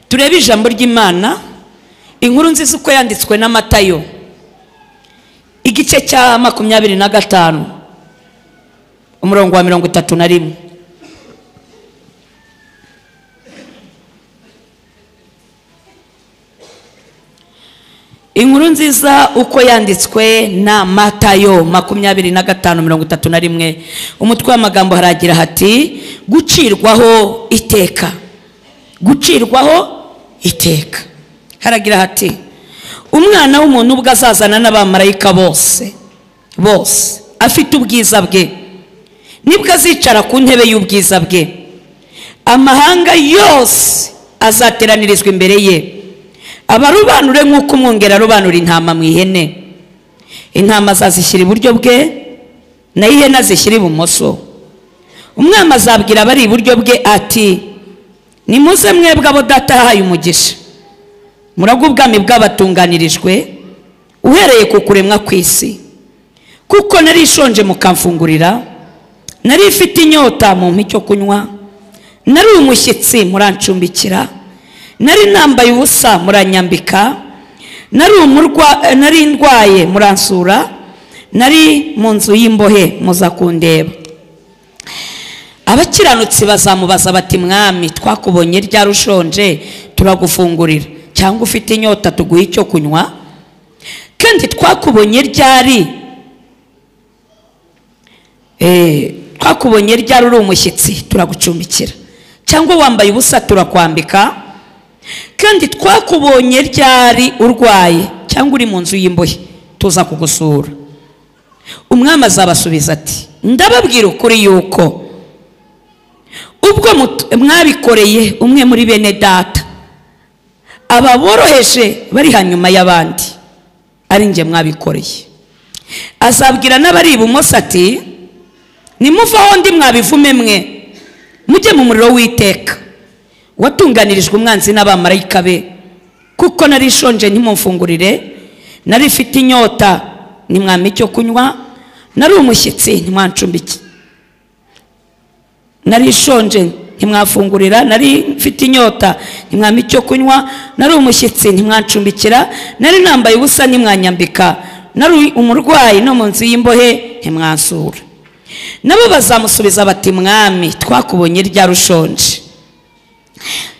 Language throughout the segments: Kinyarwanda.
turebe ijambo ry'Imana, inkuru nziza uko yanditswe na Matayo, igice cya 25 umurongo wa 31. Inkuru nziza uko yanditswe na Matayo 25:31. Umutwe w'amagambo haragira hati gucirwaho iteka. Gucirwaho iteka. Haragira hati umwana w'umuntu ubwo azazana n'abamarayika bose afite ubwiza bwe, nibwo azicara ku ntebe y'ubwiza bwe. Amahanga yose azateranirizwa imbere ye, abarubanure nk'uko umwungeri arobanura intama mu ihene. Intama azazishyira iburyo bwe, naho ihene azishyira ibumoso. Umwami azabwira abari iburyo bwe ati nimuze mwebwe abo data yahaye umugisha, muragwa ubwami bw'abatunganirijwe uhereye ku kuremwa kw'isi. Kuko nari ishonje mukamfungurira, nari ifite inyota mumpa icyo kunywa, nari umushyitsi murancumbikira, nari nambaye ubusa muranyambika, nari ndwaye muransura, nari mu nzu y'imbohe muza kundeba. Abakiranutsi bazamubaza bati mwami, twakubonye ryari ushonje turagufungurira, cyangwa ufite inyota tuguha icyo kunywa? Kandi twakubonye ryari uri umushyitsi turagucumbikira, cyangwa wambaye ubusa turakwambika? Kandi twakubonye ryari urwaye cyangwa uri mu nzu y'imbohe tuza kugusura? Umwami azabasubiza ati ndababwira ukuri yuko ubwo mwabikoreye umwe muri bene data aba boroheje bari hanyuma y'abandi, ari nge mwabikoreye. Azabwira n'abari ibumoso ati nimuvaho ndi mwabivume mwe, mujye mu muriro w'iteka watunganirijwe umwanzi n'abamarayika be. Kuko nari ishonje ntimumfungurire, nari ifite inyota ntimwampa icyo kunywa, nari umushyitsi ntimwancumbikire, nari ishonje ntimwafungurira, nari mfite inyota ntimwampa icyo kunywa, nari umushyitsi ntimwancumbikira, nari nambaye ubusa ntimwanyambika, nari umurwayi no mu nzu y'imbohe ntimwansura. Nabo bazamusubiza bati mwami, twakubonye ryari ushonje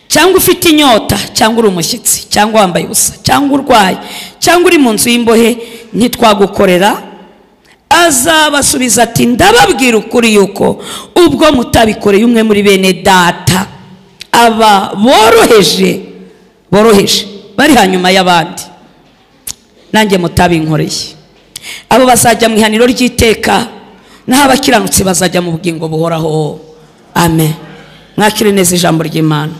cyangwa ufite inyota cyangwa uri umushyitsi cyangwa wambaye ubusa cyangwa urwaye cyangwa uri mu nzu y'imbohe ntitwagukorera? Azabasubiza ati ndababwira ukuri yuko ubwo mutabikoreye umwe muri bene data aba boroheje bari hanyuma y'abandi, nanjye mutabinkoreye. Abo bazajya mu ihaniro ry'iteka, naho abakiranutsi bazajya mu bugingo buhoraho. Amen. Mwakire neza ijambo ry'Imana.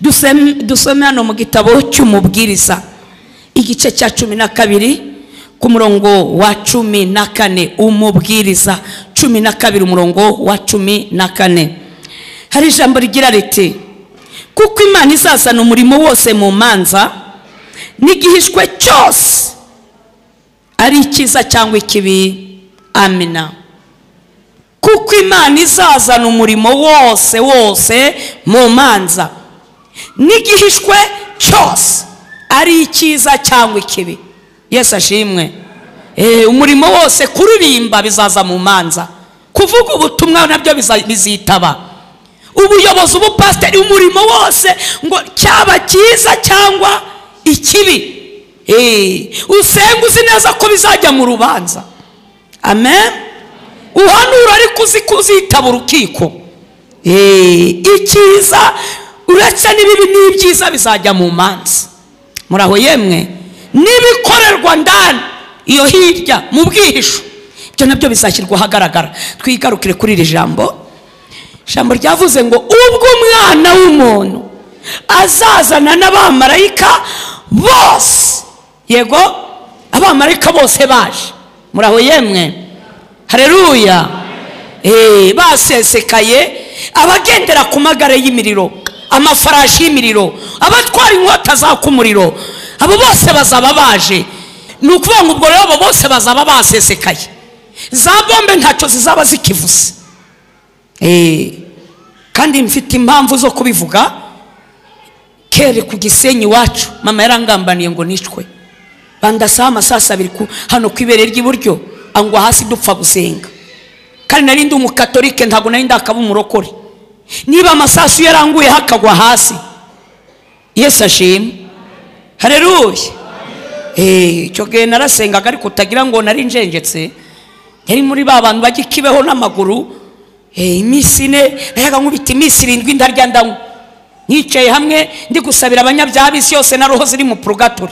Dusome hano mu gitabo cy'umubwiriza igice cya 12 ku murongo wa 14. Umubwiriza 12 umurongo wa 14 hari ijambo rigira riti kuko Imana izazana umurimo wose mu manza n'igihishwe cyose, ari icyiza cyangwa ikibi. Amina. Kuko Imana izazana umurimo wose mu manza n'igihishwe cyose, ari icyiza cyangwa ikibi. Yesu ashimwe. Umurimo wose, kuririmba bizaza mu manza, kuvuga ubutumwa nabyo bizitaba, ubuyobozi, ubupasiteri, umurimo wose, ngo cyaba cyiza cyangwa ikibi. Usenga uzi neza ko bizajya mu rubanza. Amen. Uhanura ariko uzi kuzitaba urukiko. Icyiza uretse n'ibibi n'ibyiza bizajya mu manza. Muraho yemwe? Nibikorerwa ndani iyo hirya mu bwihisho, ibyo nabyo bizashyirwa ahagaragara. Twigarukire kuri iri jambo ryavuze ngo ubwo umwana w'umuntu azazana n'abamarayika bose. Yego, abamarayika bose baje. Muraho yemwe? Haleluya. Basesekaye, abagendera ku magare y'imiriro, amafarashi y'imiriro, abatwara inkota zaka umuriro, abo bose bazaba baje. Ni ukuvuga ngo ubwo rero abo bose bazaba basesekaye, za bombe ntacyo zizaba zikivuze. Kandi mfite impamvu zo kubivuga. kere ku Gisenyi wacu mama yarangambaniye ngo nishwe bandasa amasasa abiri hano kwibere ry'iburyo angwa hasi dupfa gusenga kandi nari ndi umukatolike ntago nari ndakaba umurokore niba amasasu yaranguye hakagwa hasi Yesu ashimwe haleluya cyo gihe narasengaga ariko utagira ngo nari njenjetse yari muri ba bantu bagikibeho n'amaguru iminsi ine nayaga nkubita iminsi 7 ndarya ndanywa nicaye hamwe ndi gusabira abanyabyaha bisi yose na roho ziri mu purgatori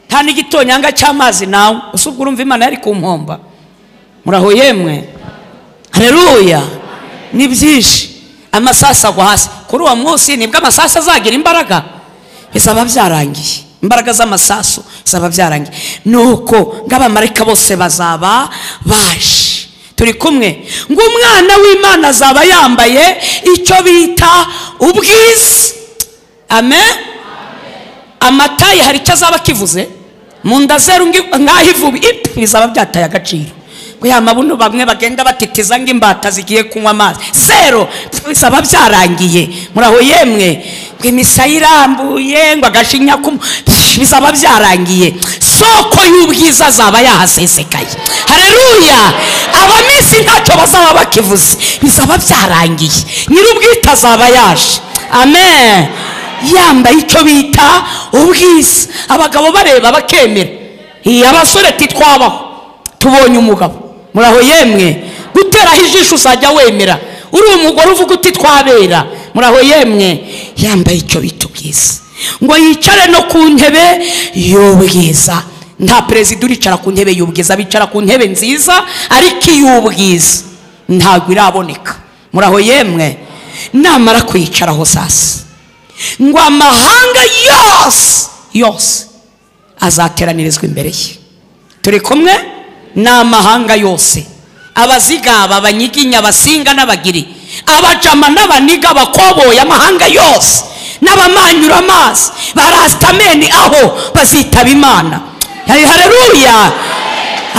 nta n'igitonyanga cy'amazi nawe usubwo urumva Imana yari kumpomba muraho yemwe haleluya ni byinshi amasasa agwa hasi kuri uwo munsi nibwo amasasa azagira imbaraga bizaba byarangiye imbaraga z'amasasu bizaba byarangiye nuko ng'abamarayika bose bazaba baje turi kumwe ngo umwana w'Imana azaba yambaye icyo bita ubwiza amen amatayi hari icyo azaba kivuze mu nda zeru ngaho ivubi bizaba byataye agaciro ngo ya mabuno bamwe bagenda batitiza ngo imbata zigiye kunywa amazi zero bizaba byarangiye muraho yemwe ngo imisaya irambuye ngo agashinya bizaba byarangiye soko y'ubwiza azaba yahasesekaye haleluya abamisi ntacyo bazaba bakivuze bizaba byarangiye nyir'ubwite azaba yaje amen yambaye icyo bita ubwiza abagabo bareba bakemera abasore titwabaho tubonye umugabo muraho yemwe guteraho ijisho uzajya wemera uri umugore uvuga uti twabera muraho yemwe yambaye icyo bita ubwiza ngo yicare no ku ntebe y'ubwiza nta perezida uricara ku ntebe y'ubwiza bicara ku ntebe nziza ariko iy'ubwiza ntabwo iraboneka muraho yemwe namara kwicaraho sasa ngo amahanga yose azateranirizwa imbere ye turi kumwe n'amahanga yose abazigaba abanyiginya abasinga n'abagiri abajama n'abaniga abakoboye amahanga yose n'abamanyura amazi barasitameni aho bazitaba Imana haleluya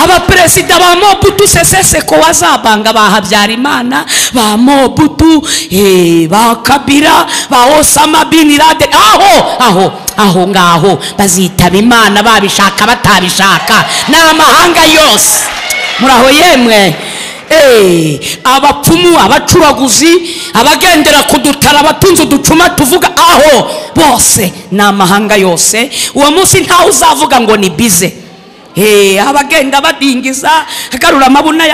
abaperezida ba Mobutu Sese Seko wazabanga ba Habyarimana ba Mobutu ba Kabila ba Osama bin Laden aho ngaho bazitaba Imana babishaka batabishaka n'amahanga yose muraho yemwe abapfumu abacuraguzi abagendera kudutara abatunze uducuma tuvuga aho bose n'amahanga yose uwo munsi ntawe uzavuga ngo ni bize abagenda badingiza agarura amabuna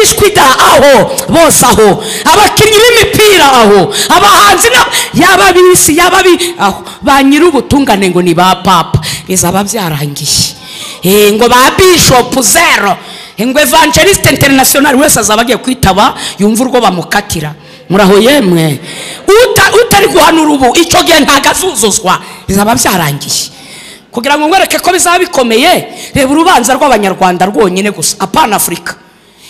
ishwida aho bose aho abakinnyi b'imipira aho abahanzi yababisi yababi aho ba nyir'ubutungane ngo ni ba papa bizaba byarangiye ngo ba bishop zero ngo evangelist international wese azaba agiye kwitaba yumva urwo bamukatira muraho yemwe utari guhanura ubu icyo gihe ntagazuzuzwa bizaba byarangiye kugira ngo ngwereke ko bizaba bikomeye reba urubanza rw'abanyarwanda rwonyine gusa apana Afrika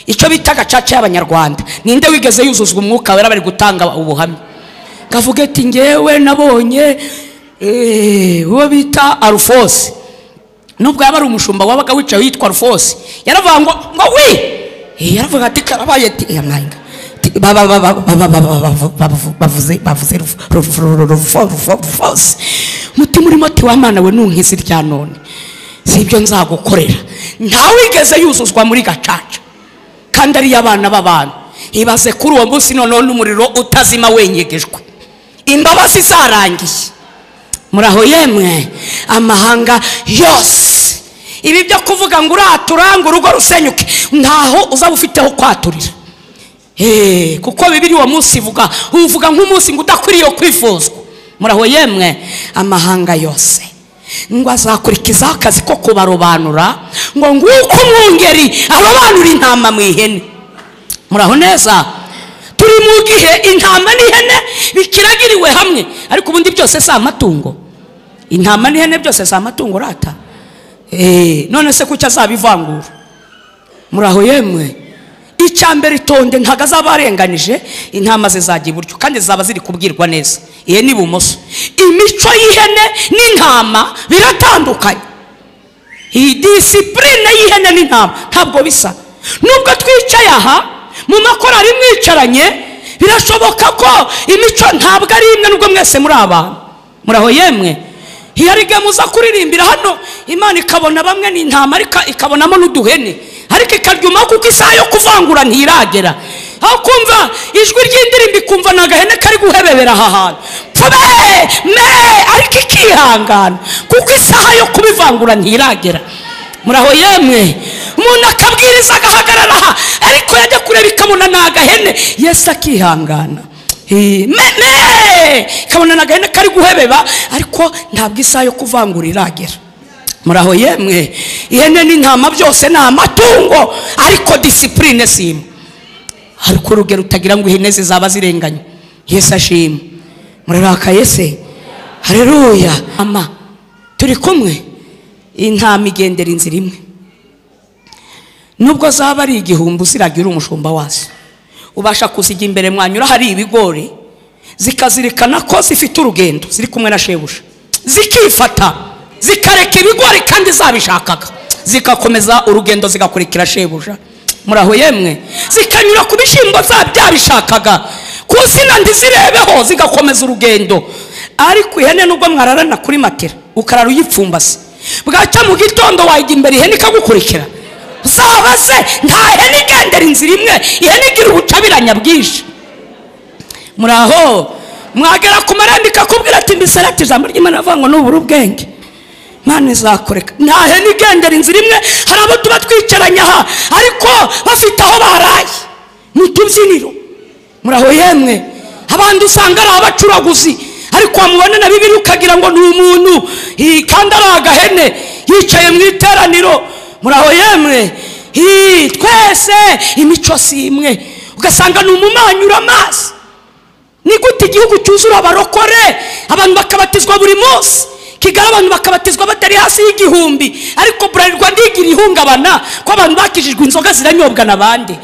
icyo bita gacaca y'abanyarwanda ninde wigeze yuzuzwa umwuka wera bari gutanga ubuhamya kavuga ati ngewe nabonye uwo bita Alphonse nubwo yaba ari umushumba wabaga wicaye yitwa Alphonse yaravuga ngo yaravuga ati karabaye ati yamayinga bavuze Alphonse muti muri moti wa Mana we nunkisi rya none sibyo nzagukorera ntawigeze yuzuzwa muri gacaca kandi ari abana b'abantu ibaze kuri uwo munsi none n'umuriro utazima wenyegejwe imbabazi zarangiye muraho yemwe amahanga yose ibi byo kuvuga ngo uraturanga urugo rusenyuke ntaho uzaba ufiteho kwaturira kuko bibiri uwo munsi uvuga nk'umunsi ngo udakwiriye kwifuzwa muraho yemwe amahanga yose ngo azakurikizaho akazi ko kubarobanura ngo nguko umwungeri arobanura intama mu ihene muraho neza turi mu gihe intama n'ihene bikiragiriwe hamwe ariko ubundi byose si amatungo intama n'ihene byose si amatungo rata none se kuki azabivangura muraho yemwe icyambere itonde ntago azaba arenganije intama zizajya iburyo kandi zaba ziri kubwirwa neza ihe ni bumoso imico y'ihene n'intama biratandukanye iyi disipurine y'ihene n'intama ntabwo bisa nubwo twicaye aha mu makorari mwicaranye birashoboka ko imico ntabwo ari imwe nubwo mwese muri abantu muraho yemwe. Hiyarige muza kuririmbira hano Imana ikabona bamwe ni intama ariko ikabonamo n'uduhene ariko ikaryuma kuko isaha yo kuvangura ntiragera. Aho kumva ijwi ry'indirimbo ikumva nagahene kari guhebebera aha hantu ariko ikihangana kuko isaha yo kubivangura ntiragera. Muraho yemwe. Umuntu akabwiriza agahagarara aha ariko yajya kureba ikabona nagahene Yesu akihangana kabona nagahene kari guhebeba ariko ntabwo isaha yo kuvangura iragera. Muraho yemwe. Ihene n'intama byose ni amatungo ariko discipline simo ariko urugero utagira ngo ihene zizaba zirenganye. Yesu ashimwe. Muraraka Yesu. Haleluya. Ama turi kumwe. Intama igendera inzira imwe nubwo zaba ari igihumbi ziragira umushumba wazo ubasha kuzijya imbere mwanyura hari ibigori zikazirikana ko zifite urugendo ziri kumwe na shebuja zikifata zikareka ibigori kandi zabishakaga zikakomeza urugendo zigakurikira shebuja. Muraho yemwe. Zikanyura ku bishimbo byabishakaga kuzina ndizirebeho zigakomeza urugendo. Ariko ihene nubwo mwararana kuri matera ukarara uyipfumbase bwaca mu gitondo wajya imbere ihene ikagukurikira zabaze nta hene igendera inzira imwe ihene igira ubutabiranya bwinshi. Muraho mwagera ku marembo ikakubwira ati mbisarate ijambo ry'Imana avuga ngo n'ubura ubwenge Imana izakoreka. Nta hene igendera inzira imwe. Hari abo tuba twicaranye aha ariko bafite aho baraye mu tubyiniro. Muraho yemwe. Abandi usanga ari abacuraguzi ariko wamubona na Bibiliya ukagira ngo ni umuntu kandi ari agahene yicaye mu iteraniro. Muraho yemwe. Twese imico si imwe ugasanga ni umumanyura amazi. Ni gute igihugu cyuzura abarokore abantu bakabatizwa buri munsi Kigali abantu bakabatizwa batari hasi y'igihumbi ariko Bralirwa ndigira ihungabana ko abantu bakijijwe inzoga ziranyobwa nabandi.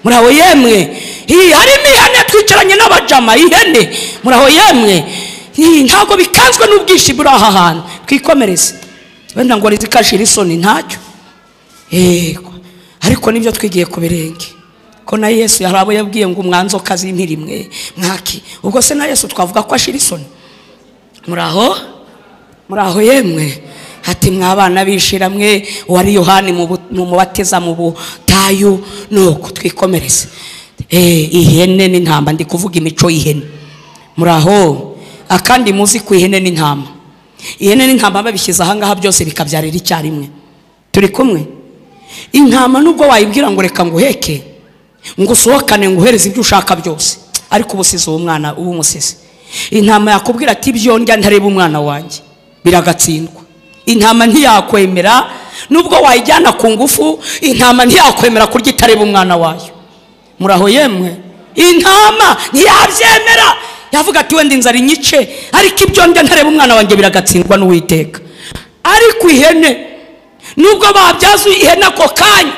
Muraho yemwe. Harimo ihene twicaranye n'abajama ihene. Muraho yemwe. Ntago bikanzwe n'ubwishi buri aha hantu twikomereze wenda ngo rizikashira isoni ntacyo ariko nibyo twigiye ku birenge ko na Yesu yarabo yabwiye ngo umwanzoka z'impirimwe mwaki ubwo se na Yesu twavuga ko ashira isoni. Muraho yemwe. Hati mwabana bishiramwe wari Yohani mu mubateza mu butayu nuko twikomereze. Ihene n'intama ndi kuvuga imico y'ihene. Muraho akandi muzi ku ihene n'intama. Ihene n'intama babishyize aha ngaha byose bikabyarira icyarimwe. Turi kumwe. Intama nubwo wayibwira ngo reka nguheke ngo usohokane nguhereze ibyo ushaka byose ariko ubusize uwo mwana ubumusize. Intama yakubwira ati ibyo ndya ntareba umwana wanjye biragatsindwa. Intama ntiyakwemera nubwo wayijyana ku ngufu. Intama ntiyakwemera kurya itareba umwana wayo. Muraho yemwe. Intama ntiyabyemera yavuga ati wenda inzara inyice ariko ibyo ndya ntareba umwana wanjye biragatsindwa n'Uwiteka. Ariko ihene nubwo babyaza ihene ako kanya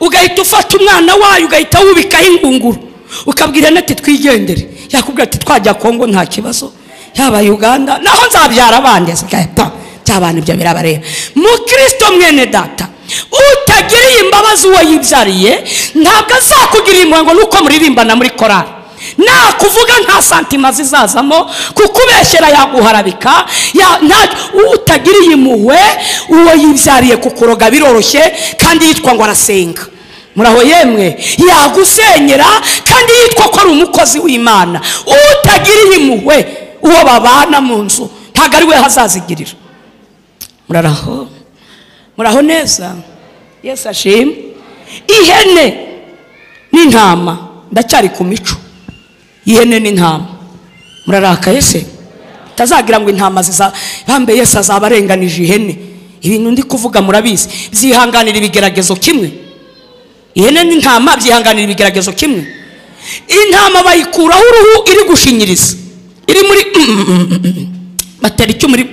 ugahita ufata umwana wayo ugahita wubikaho ingunguru ukabwira ihene ati twigendere yakubwira ati twajya Kongo nta kibazo yaba Uganda naho nzabyara abandi zigahita cyabana ibyo birabareba. Mukristo mwene data utagiriye imbabazi uwo yibyariye ntabwo azakugirira impuhwe ngo nuko muririmbana muri korali nakuvuga nta santima zizazamo kukubeshyera yaguharabika utagiriye impuhwe uwo yibyariye kukuroga biroroshye kandi yitwa ngo arasenga. Muraho yemwe. Yagusenyera kandi yitwa ko ari umukozi w'Imana. Utagiriye impuhwe uwo babana mu nzu ntabwo ari we hazazigirira. Muraho neza. Yesu ashimwe. Ihene n'intama ndacyari ku mico. Ihene n'intama. Muraraka Yesu. Tazagira ngo intama bambe Yesu azabarenganije ihene. Ibintu ndi kuvuga murabizi byihanganira ibigeragezo kimwe. Ihene n'intama byihanganira ibigeragezo kimwe. Intama bayikuraho uruhu iri gushinyiriza iri muri batera icyo muri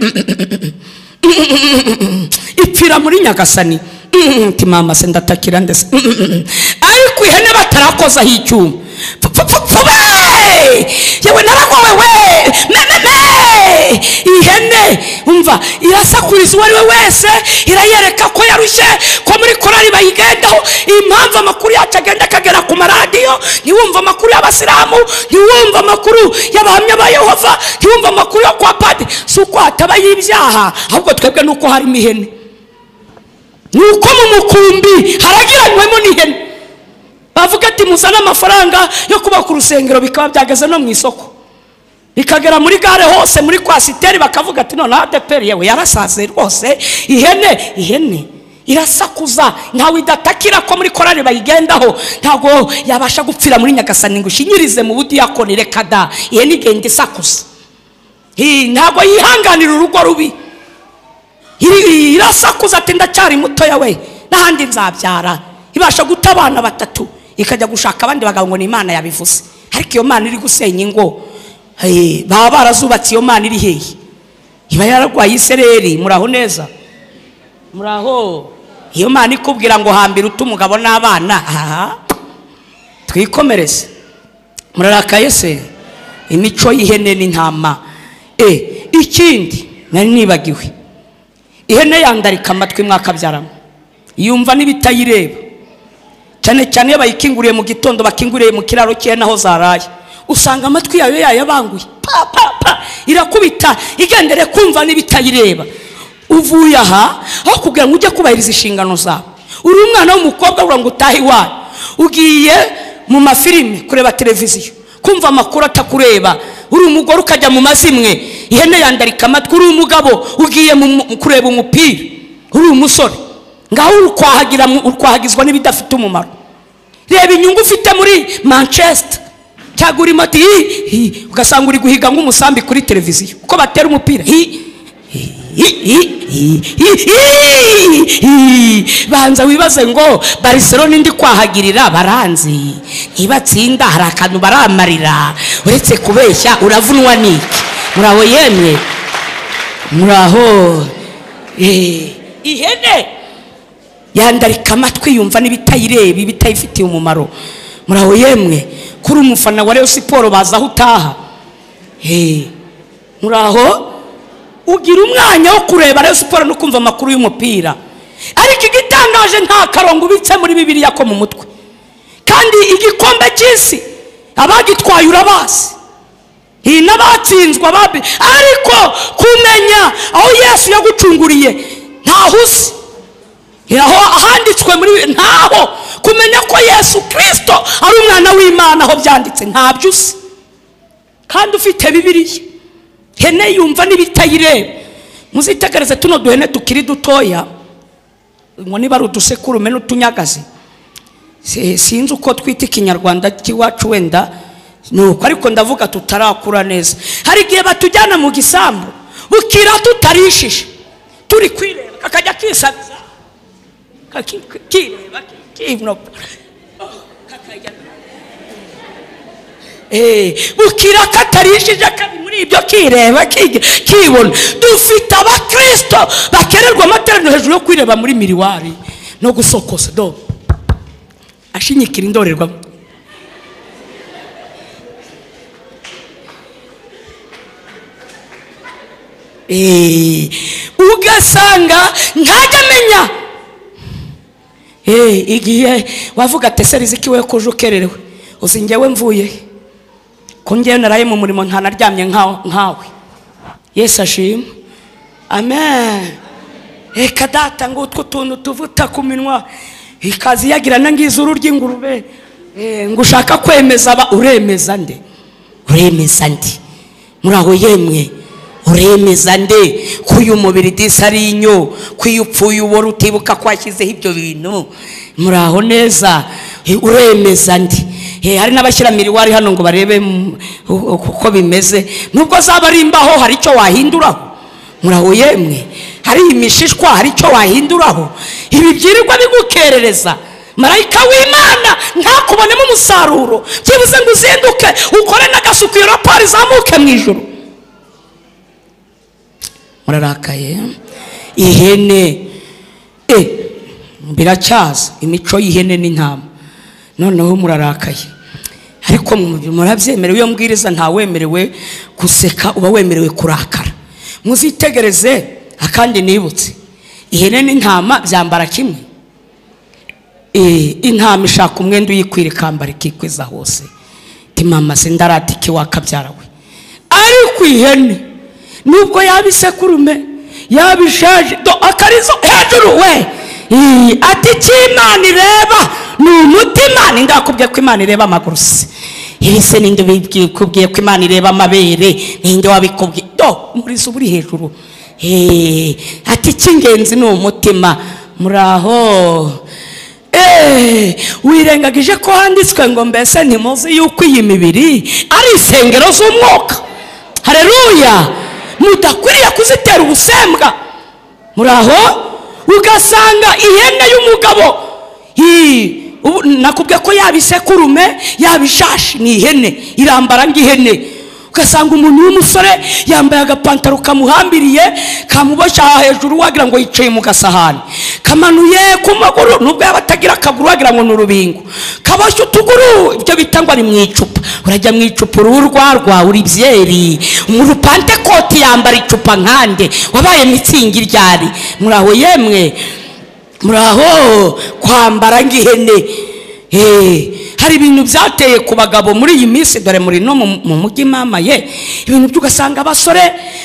ipfira muri Nyagasani. Mama se ndatakira ndese ariko ihene batarakoza hicyuma yewe naragowe we ihene umva irasakuriza uwo ari we wese irayereka ko yarushye ko muri korali bayigendaho. Impamvu amakuru yacu agenda akagera ku maradiyo ntiwumva amakuru y'abasilamu ntiwumva amakuru y'abahamya ba Yehova ntiwumva amakuru yo kwa Padiri si uko hatabaye ibyaha, ahubwo twebwe nuko harimo ihene, nuko mu mukumbi haragiranywemo n'ihene. Bavuga ati muzane amafaranga yo kubaka urusengero, bikaba byageze no mu isoko, bikagera muri gare hose, muri kwasiteri, bakavuga ati none ADEPR yewe yarasaze rwose, ihene irasakuza ntawe idatakira ko muri korari bayigendaho, ntago yabasha gupfira muri Nyagasani ngo ushinyirize mu budiyakoni. Reka da, ihene igenda isakuza, ntago yihanganira urugo rubi, irasakuza ati ndacyari mutoya we, n'ahandi nzabyara. Ibasha guta abana 3 ikajya gushaka abandi bagabo ngo ni Imana yabivuze. Ariko iyo Mana iri gusenya ingo, baba barazubatse iyo Mana iri hehe? Iba yararwaye isereri. Muraho neza, muraho. Iyo Mana ikubwira ngo hambira utumugabo n'abana, twikomereze. Murarakaye se? Imico y'ihene n'intama. Ikindi nari nibagiwe, ihene yandarika amatwi mwakabyaramo, yumva n'ibitayireba, cyane cyane bayikinguriye mu gitondo, bakinguriye mu kiraro cye naho zaraye, usanga amatwi yayo yayabanguye, pa irakubita igendere kumva n'ibitayireba. Uvuye aha aho kugira ngo ujye kubahiriza inshingano zawe, uri umwana w'umukobwa ura ngo utahe iwawe, ugiye mu mafilime kureba televiziyo, kumva amakuru atakureba, uri umugore ukajya mu mazimwe, ihene yandarika amatwi. Uri umugabo ugiye kureba umupira, uri umusore ngaho urkwahagizwa n'ibidafite umumaro. Reba inyungu ufite muri Manchester cyangwa uri mati, ugasanga uri guhiga nk'umusambi kuri televiziyo uko batera umupira. Banza wibaze ngo Barcelona ndi kwahagirira baranzi, ntibatsinda hari akantu baramarira, uretse kubeshya uravunwa niki? Muraho yemwe, muraho. Ihene yandarika amatwi, yumva n'ibitayireba, ibitayifitiye umumaro. Muraho yemwe. Kuri umufana wa Rayon Sport baza aho utaha, muraho. Ugira umwanya wo kureba Rayon Sport no kumva amakuru y'umupira, ariko igitangaje nta karongo ubitse muri Bibiliya ko mu mutwe. Kandi igikombe cy'isi abagitwaye urabazi, n'abatsinzwe ababi, ariko kumenya aho Yesu yagucunguriye ntaho uzi, aho ahanditswe muri ntaho. Kumenya ko Yesu Kristo ari umwana w'Imana aho byanditse ntabyo uzi, kandi ufite Bibiliya. Hene yumva n'ibitayireba. Muzitegereze tuno duhene tukiri dutoya, ngo niba ari udusekurume n'utunyagazi, sinzi uko twita ikinyarwanda cy'iwacu wenda nuko, ariko ndavuga tutarakura neza. Hari igihe batujyana mu gisambu bukira tutarishije, turi kwireba, kakajya kisabiza, kakireba bukira katarishije, kabi muri ibyo kireba kibona. Dufite abakristo bakererwa amateraniro hejuru yo kwireba muri miriwari no gusokoza, do ashinyikira indorerwamo. Ugasanga ntajya amenya igihe wavuga ati Seriziki we kuje ukererewe, uzi njyewe mvuye ko njyewe naraye mu murimo ntanaryamye nkawe. Yesu ashimwe, amen. Reka data ngo utwo tuntu tuvuta ku minwa ikazi yagirana ngizuru ry'ingurube, ngo ushaka kwemeza uremeza nde? Uremeza ndi? Muraho yemwe, uremeza nde kuyu mubiri disari inyo kwiyupfuye ubora utibuka kwashyizeho ibyo bintu? Muraho neza, uremeza ndi? Hari n'abashyira miriwari hano ngo barebe uko bimeze, nubwo zaba ari imbaho hari icyo wahinduraho. Muraho yemwe, hari imishishwa hari icyo wahinduraho. Ibi byirirwa bigukerereza, marayika w'Imana ntakubonemo umusaruro, byibuze ngo uzinduke ukore n'agasuku iyo raporo izamuke mu ijuru. Murarakaye. Ihene biracyaza imico y'ihene n'intama, noneho murarakaye. Ariko murabyemerewe, iyo mbwiriza nta wemerewe guseka, uba wemerewe kurakara. Muzitegereze akandi nibutse, ihene n'intama byambara kimwe. Intama ishaka umwenda uyikwira ikambara ikikwiza hose, ti mama sindaratiki wakabyara we. Ariko ihene nubwo yabisekurume yabishaje do akarizo hejuru we ati cy'Imana ireba ni umutima. Nindakubwiye ko Imana ireba amaguru se? Ese ninde bikubwiye ko Imana ireba amabere? Ninde wabikubwiye? Do murizo buri hejuru. Ati cy'ingenzi ni umutima. Muraho wirengagije ko handitswe ngo mbese ntimuzi yuko iyi mibiri ari isengero z'umwuka. Haleluya. Mudakwiriye kuzitera ubusembwa. Muraho ugasanga ihene y'umugabo nakubwiye ko yabisekurume yabishashi ni ihene irambara ngihene. Ugasanga umuntu w'umusore yambaye agapantaro kamuhambiriye kamubasha hejuru wagira ngo yicaye mu gasahani kamanuye ku maguru nubwo yabatagira akaguru wagira ngo n'urubingo kabasha utuguru. Ibyo bitangwa ari mu icupa. Urajya mu icupa ururwarwa uri byeri umuntu Pentecote yambara icupa nkande wabaye mitsingi ryari. Muraho yemwe muraho kwambara ngihene. Hari ibintu byateye ku bagabo muri iyi minsi dore muri no mu mujyi mamaye ibintu byugasanga abasore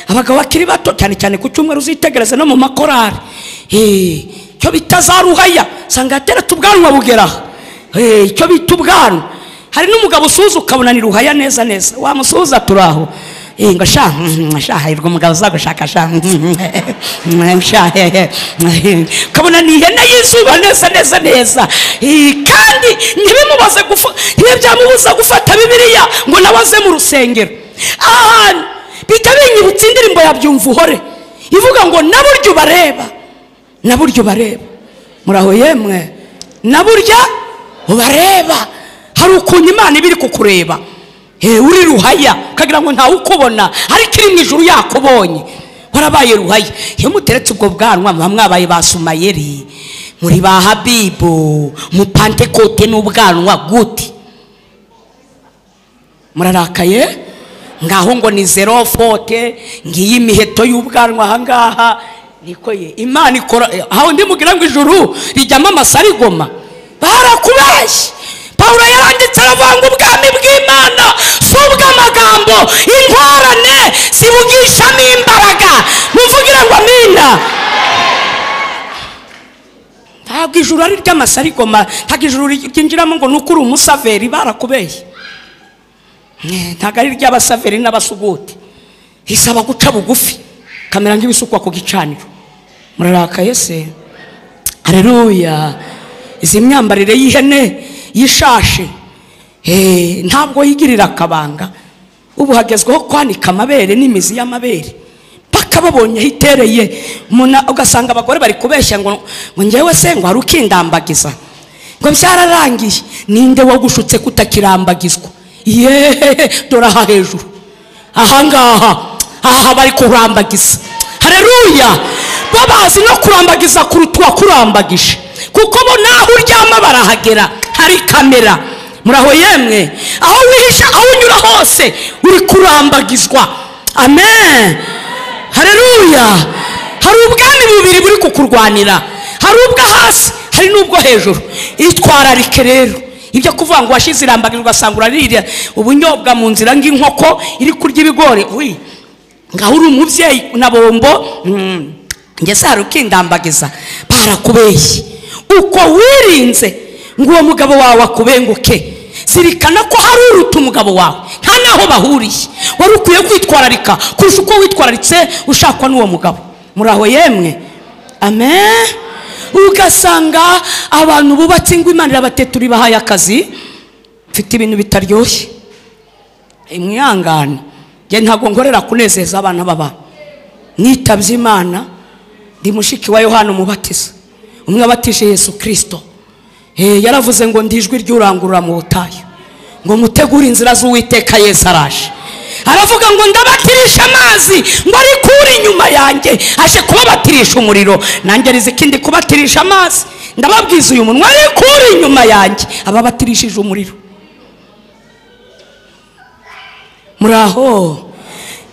abagabo bakiri bato cyane cyane ku cyumweru uzitegereza no mu makorari cyo bitazaruhaya sanga atera tubwanwa bugera cyo bitubwanwa. Hari n'umugabo usuza ukabona ni ruhaya neza neza wamusuza turaho ngo shahirwa umugabo zagushaka kabona ni ihene y'izuba neza kandi ntibimubaze ntibyamubuza gufata Bibiliya ngo nabaze mu rusengero. Bita binyibutsa indirimbo ya Byumva Uhore ivuga ngo naburyo bareba. Muraho yemwe naburya ubareba. Hari ukuntu Imana ibiri kukureba uri ruhaya kagira ngo ntawe ukubona ariko iri mu ijuru yakubonye warabaye ruhaya. Iyo muteretse ubwo bwanwa mwabaye basumayeri muri ba Habibu mu Pentecote n'ubwanwa gute murarakaye ngaho ngo ni 040 ngiyi miheto y'ubwanwa ahangaha niko ye Imana ikora. Aho ndi mugira ngo ijuru rijyamo amasarigoma barakubashye. Paulo yaranditse aravuga ubwami bw'Imana si ubw'amagambo intwarane zibugishamo imbaraga. Muvugira ngo amina. Ntabwo ijuru ari ry'amasarigoma ntabwo ijuru ryinjiramo ngo nuko uri umusaveri barakubeshye. Ntabwo ari ry'abasaveri n'abasuguti isaba guca bugufi kamera nk'ibisukwa ku gicaniro. Murarakaye se? Haleluya. Izi myambarire y'ihene yishashe ntabwo yigirira akabanga. Ubu hagezweho kwanika amabere n'imizi y'amabere bakababonye hitereye ugasanga abagore bari kubeshya ngo ngewe se ngo hari ukindambagiza ngo byararangiye. Ninde wagushutse kutakirambagizwa? Dore aha hejuru aha bari kurambagiza. Haleluya. Babazi no kurambagiza kurutuwa kurambagije kuko bo naho uryama barahagera hari kamera. Muraho yemwe aho wihisha aho unyura hose uri kurambagizwa. Amen. Haleluya. Hari ubwami bubiri buri kukurwanira. Hari ubwo hasi hari n'ubwo hejuru. Itwararike rero ibyo kuvuga ngo washize irambagizwa sangura ririya ubunyobwa mu nzira ng'inkoko iri kurya ibigori ngaho uri umubyeyi na bombo ngese hari ukindambagiza barakubeshye. Uko wirinze ngo uwo mugabo wawe akubenguke zirikana ko hari uruta umugabo wawe nta naho bahuriye. Wari ukwiye kwitwararika kurusha uko witwararitse ushakwa n'uwo mugabo. Muraho yemwe. Amen. Ugasanga abantu bubatse ngo Imana irabatetura ibahaye akazi mfite ibintu bitaryoshye. Imwihangane nge ntabwo ngorera kunezeza abana baba nitabye Imana. Ndi mushiki wa Yohana Umubatiza umwe abatije Yesu Kristo. Yaravuze ngo ndijwi ry'urangurura mu butayu ngo mutegure inzira z'Uwiteka Yesu araje. Aravuga ngo ndabatirisha amazi ngo ari kuri inyuma yanjye aje kubabatirisha umuriro. Nanjye rizikindi kubatirisha amazi ndababwiza uyu munwa ari kuri inyuma yanjye ababatirishije umuriro. Muraho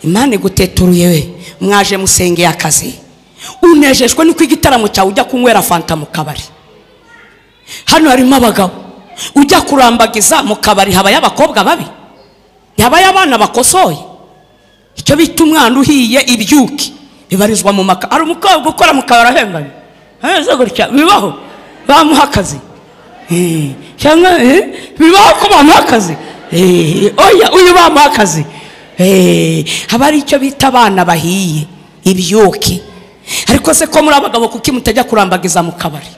Imana iguteturuye we mwaje musengeye akazi unejejwe nuko igitaramo cyawe ujya kunywera fanta mu kabari. Hano harimo abagabo ujya kurambagiza mu kabari habaye abakobwa babi habaye abana bakosoye icyo bita umwana uhiye ibyuki bibarizwa mu maka. Ari umukobwa ukora mu kabari ahenganye gutya, bibaho bamuha akazi cyangwa bibaho ko bamuha akazi? Oya, uyu bamuha akazi. Haba ari icyo bita abana bahiye ibyuki. Ariko se ko muri abagabo kuki mutajya kurambagiza mu kabari?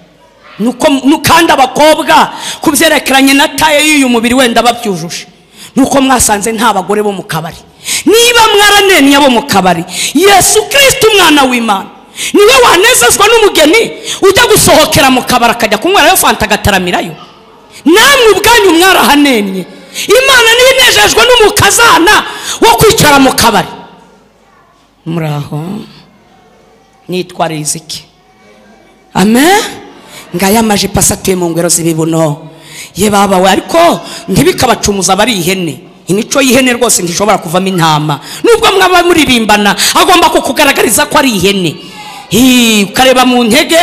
Nuko kandi abakobwa kubyerekeranye na taye y'uyu mubiri wenda babyujuje, nuko mwasanze nta bagore bo mu kabari. Niba mwaranenye abo mu kabari, Yesu Kristo umwana w'Imana niwe wanezezwa n'umugeni ujya gusohokera mu kabari akajya kunywerayo fanta agataramirayo. Namwe ubwanyu mwarahanenye. Imana niyo inejejwe n'umukazana wo kwicara mu kabari. Muraho nitwarize iki? Amen. Ngaya amajipo asatuye mu ngwero z'ibibuno ye baba we, ariko ntibikabacumuza bari ihene. Imico y'ihene rwose ntishobora kuvamo intama. Nubwo mwaba muririmbana agomba kukugaragariza ko ari ihene. Ukareba mu ntege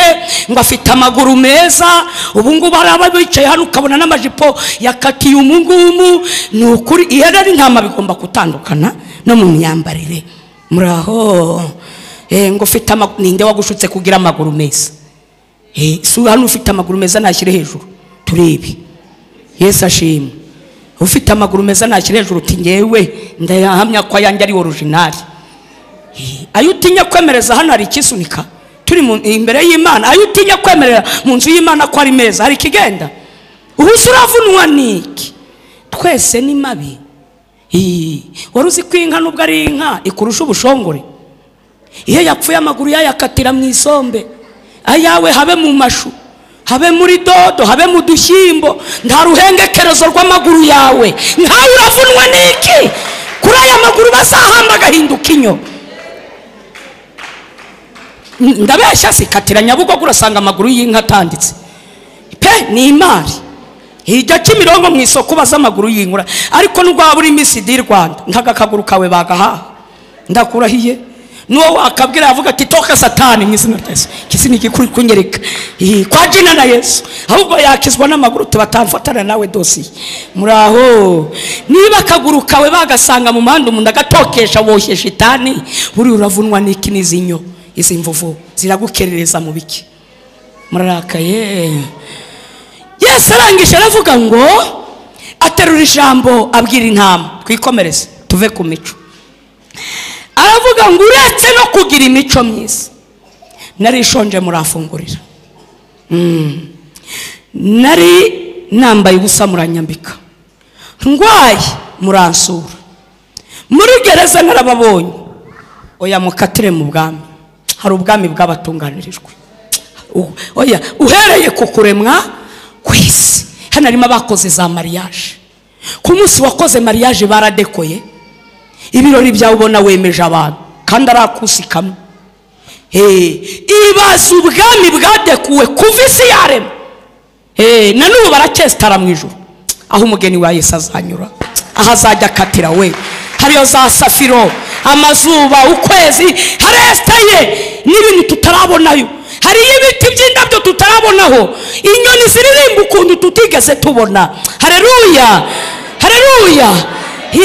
ngo afite amaguru meza. Ubu ngubu araba bicaye hano ukabona n'amajipo yakatiye umungumu. Ni ukuri ihene ari intama bigomba gutandukana no mu myambarire. Muraho ngo ufite ninde wagushutse kugira amaguru meza? Su hano ufite amaguru meza nashyire hejuru turebe. Yesu ashimwe. Ufite amaguru meza nashyire hejuru uti ngewe ndayahamya ko ayanjye ari original. Ayo utinya kwemereza hano hari ikisunika turi imbere y'Imana. Ayo utinya kwemerera mu nzu y'Imana ko ari meza hari kigenda? Ubuso uravunwa niki? Twese ni mabi. Waruzi ko inka nubwo ari inka ikurusha ubushongore. Iyo yapfuye amaguru yayakatira mu isombe, ayawe habe mu mashu, habe muri dodo, habe mu dushyimbo, nta ruhengekerezo rw'amaguru yawe. Nkawe uravunwa niki? Kuri aya maguru bazahamba agahinduka inyo. Ndabeshya sikatira Nyabugogo urasanga amaguru y'inka atanditse pe ni imari. Hijya Kimironko mu isoko baza amaguru y'inkura. Ariko nubwo waba uri Miss di Rwanda ntagakaguru kawe bagaha ndakurahiye. Nuwo wakabwira avuga ati toka satani mu izina rya Yesu. Kisi ni gikuri kunyereka kwa jina na Yesu. Ahubwo yakizwa n'amaguru tubatamfatana nawe dosi. Muraho niba akaguru kawe bagasanga mu manda umuntu agatokesha woshye shitani, buri uravunwa niki nizinyo? Izi mvuvu ziragukerereza mu biki? Murarakaye. Yesu arangije aravuga ngo aterura ijambo abwira intama. Twikomereze tuve ku mico. Aravuga ngo uretse no kugira imico myiza, nari shonje muramfungurira, nari nambaye ubusa muranyambika, ndwaye muransura, muri gereza narababonye. Oya mukatire mu bwami. Hari ubwami bw'abatunganirijwe. Oya uhereye ku kuremwa kwisi. Hano harimo abakoze za mariage. Ku munsi wakoze mariage baradekoye. Ibirori byawe ubona wemeje abantu kandi arakusikamo. Ibaza ubwami bwadekuwe kuva isi yarema. Na n'ubu baracyesitara mu ijuru aho umugeni wa Yesu azanyura, aho azajya akatira we. Hariyo za safiro, amazuba, ukwezi, harestaye n'ibintu tutarabonayo. Hariyo ibiti by'indabyo tutarabonaho, inyoni ziririmba ukuntu tutigeze tubona. Haleluya, haleluya.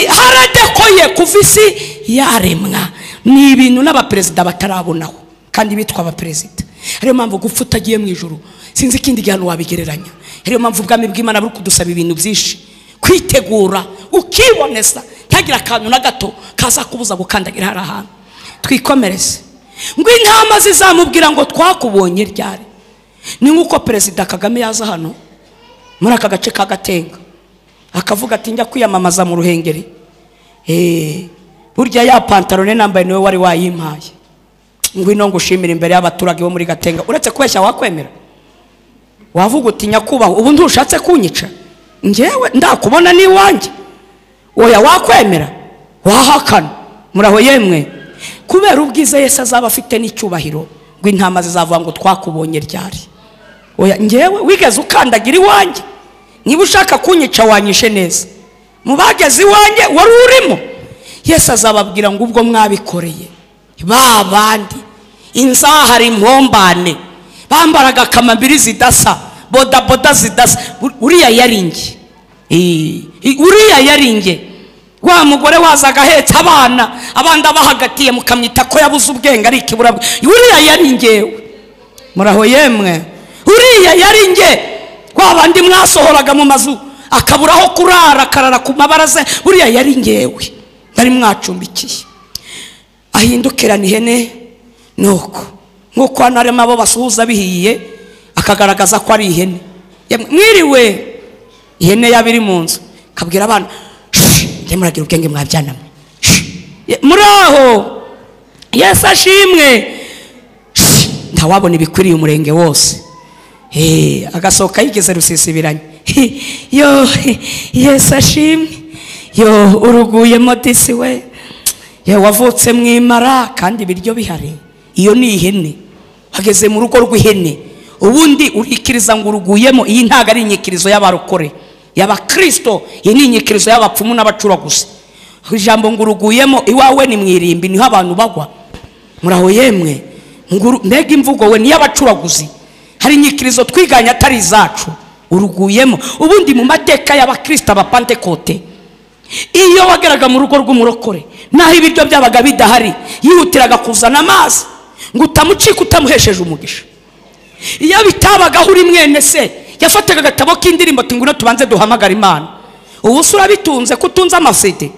Haradekoye kuva isi yaremwa. Ni ibintu n'abaperezida batarabonaho kandi bitwa abaperezida. Ariyo mpamvu gupfa utagiye mu ijuru sinzi ikindi gihano wabigereranya. Ariyo mpamvu ubwami bw'Imana buri kudusaba ibintu byinshi, kwitegura ukiboneza ntagira akantu na gato kaza kubuza gukandagira hari ahantu. Twikomereze ngo intama zizamubwira ngo twakubonye ryari. Ni nkuko Perezida Kagame yaza hano muri aka gace ka Gatenga akavuga ati njya kwiyamamaza mu Ruhengeri, burya ya pantalone nambaye niwe wari wayimpaye, ngwino ngushimira imbere y'abaturage bo muri Gatenga. Uretse kubeshya wakwemera? Wavuga uti nyakubaho ubu ndushatse kunyica ngewe ndakubona ni wanjye? Oya wakwemera? Wahakana? Muraho yemwe. Kubera ubwiza Yesu azaba afite n'icyubahiro ngo intama zizavuga ngo twakubonye ryari. Oya ngewe wigeze ukandagira iwanjye? Niba ushaka kunyica wanyishe neza, mubageze iwanjye wari urimo. Yesu azababwira ngo ubwo mwabikoreye babandi inzahari impombane bambaraga kamambiri zidasa, boda zidasa, uriya yaringe, uriya yaringe, wa mugore wazaga ahetse abandi abahagatiye mukamwita ko yabuze ubwenge ari ikibura. Uriya yari ngewe. Muraho yemwe, uriya yari nge. Kwa bandi mwasohoraga mu mazu akaburaho kurara karara ku mabaraze, uriya yari ngewe bari mwacumbikiye. Ahindukirana ihene nuko anarema abo basuhuza bihiye akagaragaza ko ari ihene. Mwiriwe, ihene yabiri mu nzu kabwira abana, muragira ubwenge mwabyanamwe, muraho Yesu ashimwe. Ntawabona ibikwiriye umurenge wose. Agasohoka yigeze rusisibiranye. Yo Yesu ashimwe. Yo uruguye modisi we. Yo wavutse mwimara kandi ibiryo bihari. Iyo ni ihene. Hageze mu rugo rw'ihene. Ubundi urikiriza ngo uruguyemo. Iyi ntago ari inyikirizo y'abarokore, y'abakristo. Iyi ni inyikirizo y'abapfumu n'abacura gusa. Ijambo ngo uruguyemo iwawe ni mwirimbi niho abantu bagwa. Muraho yemwe, mbega imvugo we ni y'abacuraguzi. Hari inyikirizo twiganya atari izacu. Uruguyemo ubundi mu mateka y'abakristo abapantekote, iyo wageraga mu rugo rw'umurokore naho ibiryo byabaga bidahari, yihutiraga kuzana amazi ngo utamucika utamuhesheje umugisha. Iyo bitabagaho uri mwene se yafataga agatabo k'indirimbo ati ngwino tubanze duhamagara Imana. Ubu sura bitunze kutunza amasede,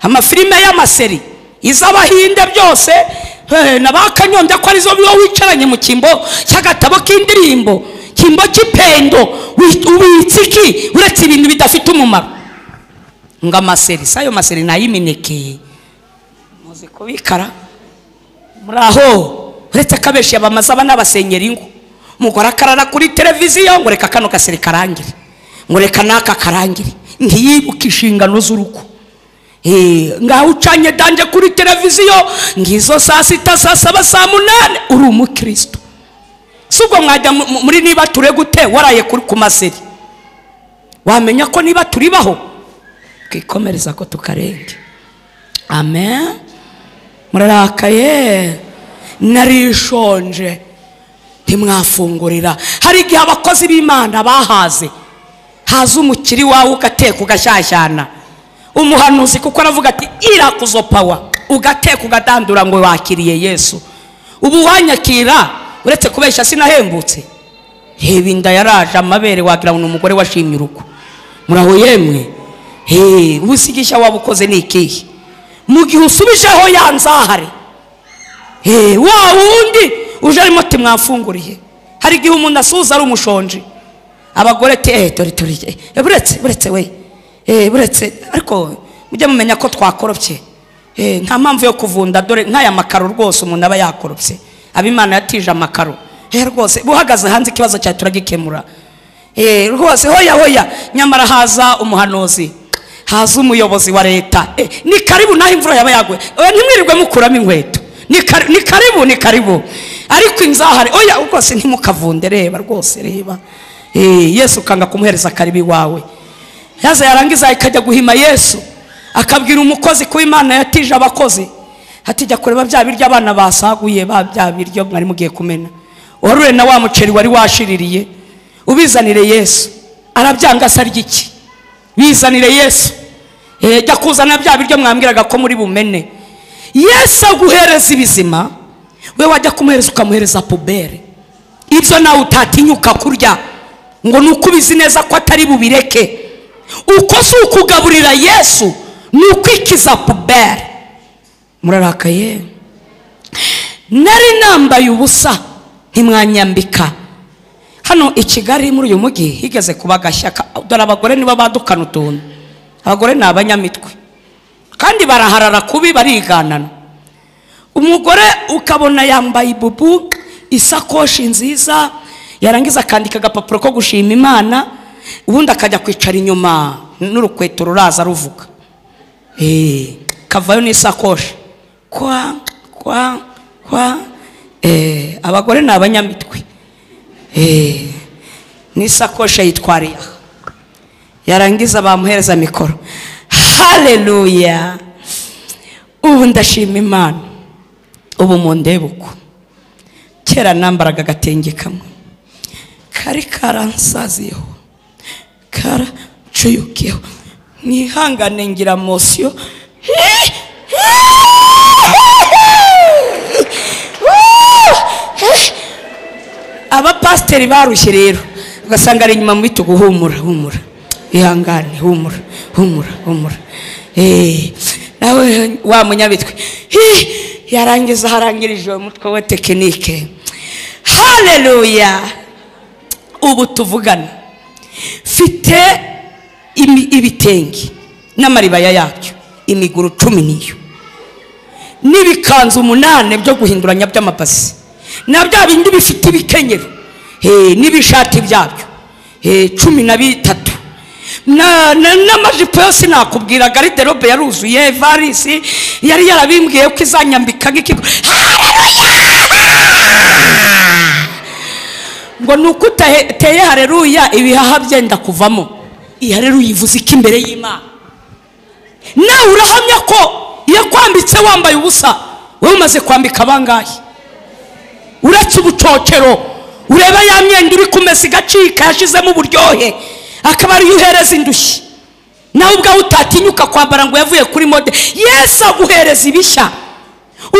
amafilime y'amaseri iz'abahinde byose nabakanyonde ko arizo biwo wicaranye mu kimbo cy'agatabo k'indirimbo, kimbo cy'ipendo ubitsiki uretse ibintu bidafite umumaro nga amaseri. Sayo maseri nayiminekeye muzi kubikara muraho, uretse kabeshi abamaza n'abasenyeri ingo mugora karara kuri televiziyo ngo reka kano kaseri karangire, ngo reka naka karangire, ntiyibuka inshingano z'urugo. Ngaho ucanye danje kuri televiziyo ngizo saa 6 saa 7 saa 8 uri umukristo. Subwo mwajya muri niba ture gute waraye kuri ku maseri, wamenya ko niba turibaho kwikomereza ko tukarenge. Amen. Murarakaye, narishonje ntimwafungurira. Hari igihe abakozi b'Imana bahaze, haza umukiri wawe ugateka ugashyashyana. Umuhanuzi kuko aravuga ati irakuzopawa ugateka ugatandura ngo wakiriye Yesu. Ubu wanyakira uretse kubesha sinahembutse. Inda yaraje amabere wagira ngo umugore washimye urugo. Muraho yemwe, ubusigisha wabukoze ni ikihe? Mu gihe usubijeho yanzahare wa wundi uje arimo timwafunguriye. Hari igihe umuntu asuza ari umushonje, abagore te dore buretse we buretse ariko mujye mumenya ko twakorobye. Nta mpamvu yo kuvunda, dore nk'aya makaro rwose umuntu aba yakorobye. Abimana yatije amakaro rwose buhagaze hanze ikibazo cya turagikemura rwose. Hoya nyamara haza umuhanuzi, haza umuyobozi wa leta, ni karibu naho imvura yaba yagwe ntimwirirwe mukuramo inkweto, ni karibu ariko inzahare oya rwose ntimukavunde. Reba rwose reba, Yesu kanga kumuhereza karibi wawe. Yaza yarangiza ikajya guhima Yesu akabwira umukozi ko Imana yatije abakozi ati jya kureba bya biryo abana basaguye bya biryo mwari mugiye kumena, warure na wa muceri wari washiririye ubizanire Yesu. Arabyanga sarya iki? Bizanire Yesu. Jya kuzana bya biryo mwambwiraga ko muri bumene. Yesu aguhereza ibizima, we wajya kumuhereza ukamuhereza pobere. Ibyo nawe utatinyuka kurya ngo nuko ubizi neza ko atari bubireke. Uko si ukugaburira Yesu ni ukwikiza pobere. Murarakaye, nari nambaye ubusa ntimwanyambika. Hano i Kigali muri uyu mugi higeze kuba gashyaka, dore abagore nibo badukana utuntu. Abagore ni abanyamitwe kandi baraharara kubi bariganana. Umugore ukabona yambaye ibubu, isakoshi nziza, yarangiza akandika agapapuro ko gushima Imana, ubundi akajya kwicara inyuma n'urukweto ruraza ruvuga. Kavayo n'isakoshi kwa abagore ni abanyamitwe. N'isakoshi yitwariye, yarangiza bamuhereza mikoro. Haleluya, ubu ndashima Imana. Ubu mundebe uko kera nambaraga agatenge kamwe kari karansaziyeho karacuyukiyeho Nihangane ngira mosiyo. Abapasiteri barushye rero ugasanga ari inyuma mu bitugu. Humura ihangane, humura. Nawe wa munyabitwe yarangiza harangirije umutwe wa tekinike. Haleluya. Ubu tuvugana fite ibitenge n'amaribaya yabyo imiguru 10 niyo n'ibikanzu 8 byo guhinduranya by'amapasi na bya bindi bifite ibikenyero n'ibishati byabyo 13 n'amajipo yose nakubwira. Garderobe yaruzuye. Varisi yari yarabimbwiye ko izanyambika nk'ikigo. Ngo nuko uteye haleluya ibihaha byenda kuvamo. Haleluya ivuze iki imbere y'Imana? Nawe urahamya ko yakwambitse wambaye ubusa wowe umaze kwambika bangahe? Uretse ubucocero ureba ya myenda uri kumesa igacika yashizemo uburyohe akaba ari uhereza indushyi. Nawe ubwawe utatinyuka kwambara ngo yavuye kuri mode. Yesu aguhereza ibishya